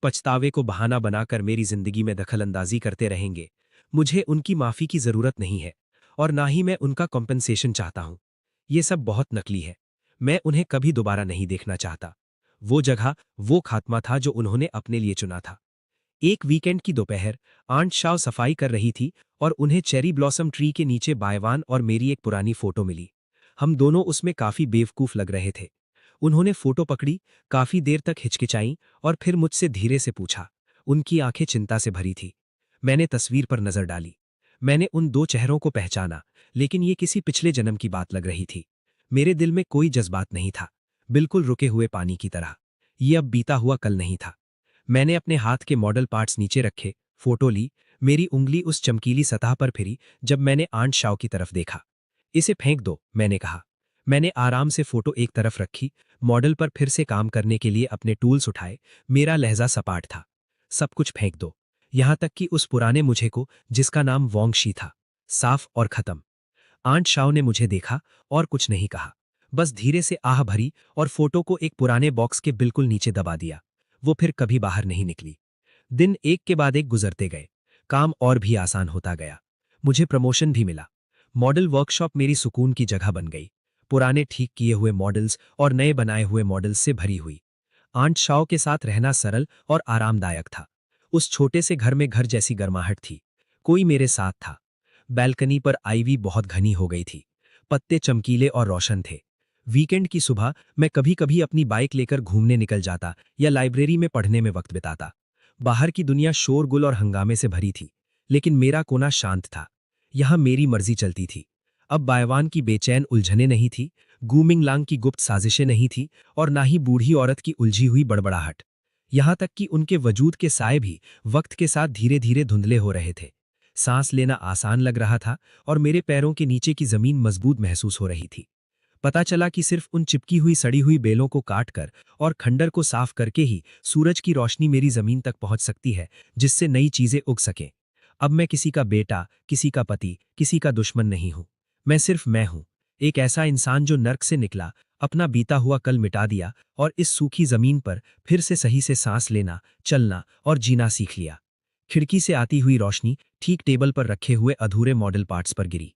पछतावे को बहाना बनाकर मेरी जिंदगी में दखलंदाजी करते रहेंगे। मुझे उनकी माफी की जरूरत नहीं है और ना ही मैं उनका कॉम्पेंसेशन चाहता हूं। ये सब बहुत नकली है। मैं उन्हें कभी दोबारा नहीं देखना चाहता। वो जगह, वो खात्मा था जो उन्होंने अपने लिए चुना था। एक वीकेंड की दोपहर, आंट शाव सफाई कर रही थी और उन्हें चेरी ब्लॉसम ट्री के नीचे बायवान और मेरी एक पुरानी फोटो मिली। हम दोनों उसमें काफी बेवकूफ लग रहे थे। उन्होंने फोटो पकड़ी, काफी देर तक हिचकिचाई और फिर मुझसे धीरे से पूछा। उनकी आंखें चिंता से भरी थी। मैंने तस्वीर पर नजर डाली। मैंने उन 2 चेहरों को पहचाना, लेकिन ये किसी पिछले जन्म की बात लग रही थी। मेरे दिल में कोई जज्बात नहीं था, बिल्कुल रुके हुए पानी की तरह। ये अब बीता हुआ कल नहीं था। मैंने अपने हाथ के मॉडल पार्ट्स नीचे रखे, फोटो ली। मेरी उंगली उस चमकीली सतह पर फिरी जब मैंने आंट शाओ की तरफ देखा। इसे फेंक दो, मैंने कहा। मैंने आराम से फोटो एक तरफ रखी, मॉडल पर फिर से काम करने के लिए अपने टूल्स उठाए। मेरा लहजा सपाट था। सब कुछ फेंक दो, यहां तक कि उस पुराने मुझे को जिसका नाम वॉन्गशी था। साफ और खत्म। आंट शाओ ने मुझे देखा और कुछ नहीं कहा, बस धीरे से आह भरी और फोटो को एक पुराने बॉक्स के बिल्कुल नीचे दबा दिया। वो फिर कभी बाहर नहीं निकली। दिन एक के बाद एक गुजरते गए। काम और भी आसान होता गया। मुझे प्रमोशन भी मिला। मॉडल वर्कशॉप मेरी सुकून की जगह बन गई। पुराने ठीक किए हुए मॉडल्स और नए बनाए हुए मॉडल्स से भरी हुई। आंट शाओ के साथ रहना सरल और आरामदायक था। उस छोटे से घर में घर जैसी गर्माहट थी। कोई मेरे साथ था। बैल्कनी पर आईवी बहुत घनी हो गई थी। पत्ते चमकीले और रोशन थे। वीकेंड की सुबह मैं कभी कभी अपनी बाइक लेकर घूमने निकल जाता या लाइब्रेरी में पढ़ने में वक्त बिताता। बाहर की दुनिया शोरगुल और हंगामे से भरी थी, लेकिन मेरा कोना शांत था। यहां मेरी मर्जी चलती थी। अब बायवान की बेचैन उलझने नहीं थी, गु मिंगलांग की गुप्त साजिशें नहीं थी और ना ही बूढ़ी औरत की उलझी हुई बड़बड़ाहट। यहां तक कि उनके वजूद के साए भी वक्त के साथ धीरे धीरे धुंधले हो रहे थे। सांस लेना आसान लग रहा था और मेरे पैरों के नीचे की जमीन मजबूत महसूस हो रही थी। पता चला कि सिर्फ उन चिपकी हुई सड़ी हुई बेलों को काटकर और खंडर को साफ करके ही सूरज की रोशनी मेरी जमीन तक पहुंच सकती है, जिससे नई चीजें उग सकें। अब मैं किसी का बेटा, किसी का पति, किसी का दुश्मन नहीं हूं। मैं सिर्फ मैं हूं, एक ऐसा इंसान जो नर्क से निकला, अपना बीता हुआ कल मिटा दिया और इस सूखी जमीन पर फिर से सही से सांस लेना, चलना और जीना सीख लिया। खिड़की से आती हुई रोशनी ठीक टेबल पर रखे हुए अधूरे मॉडल पार्ट्स पर गिरी।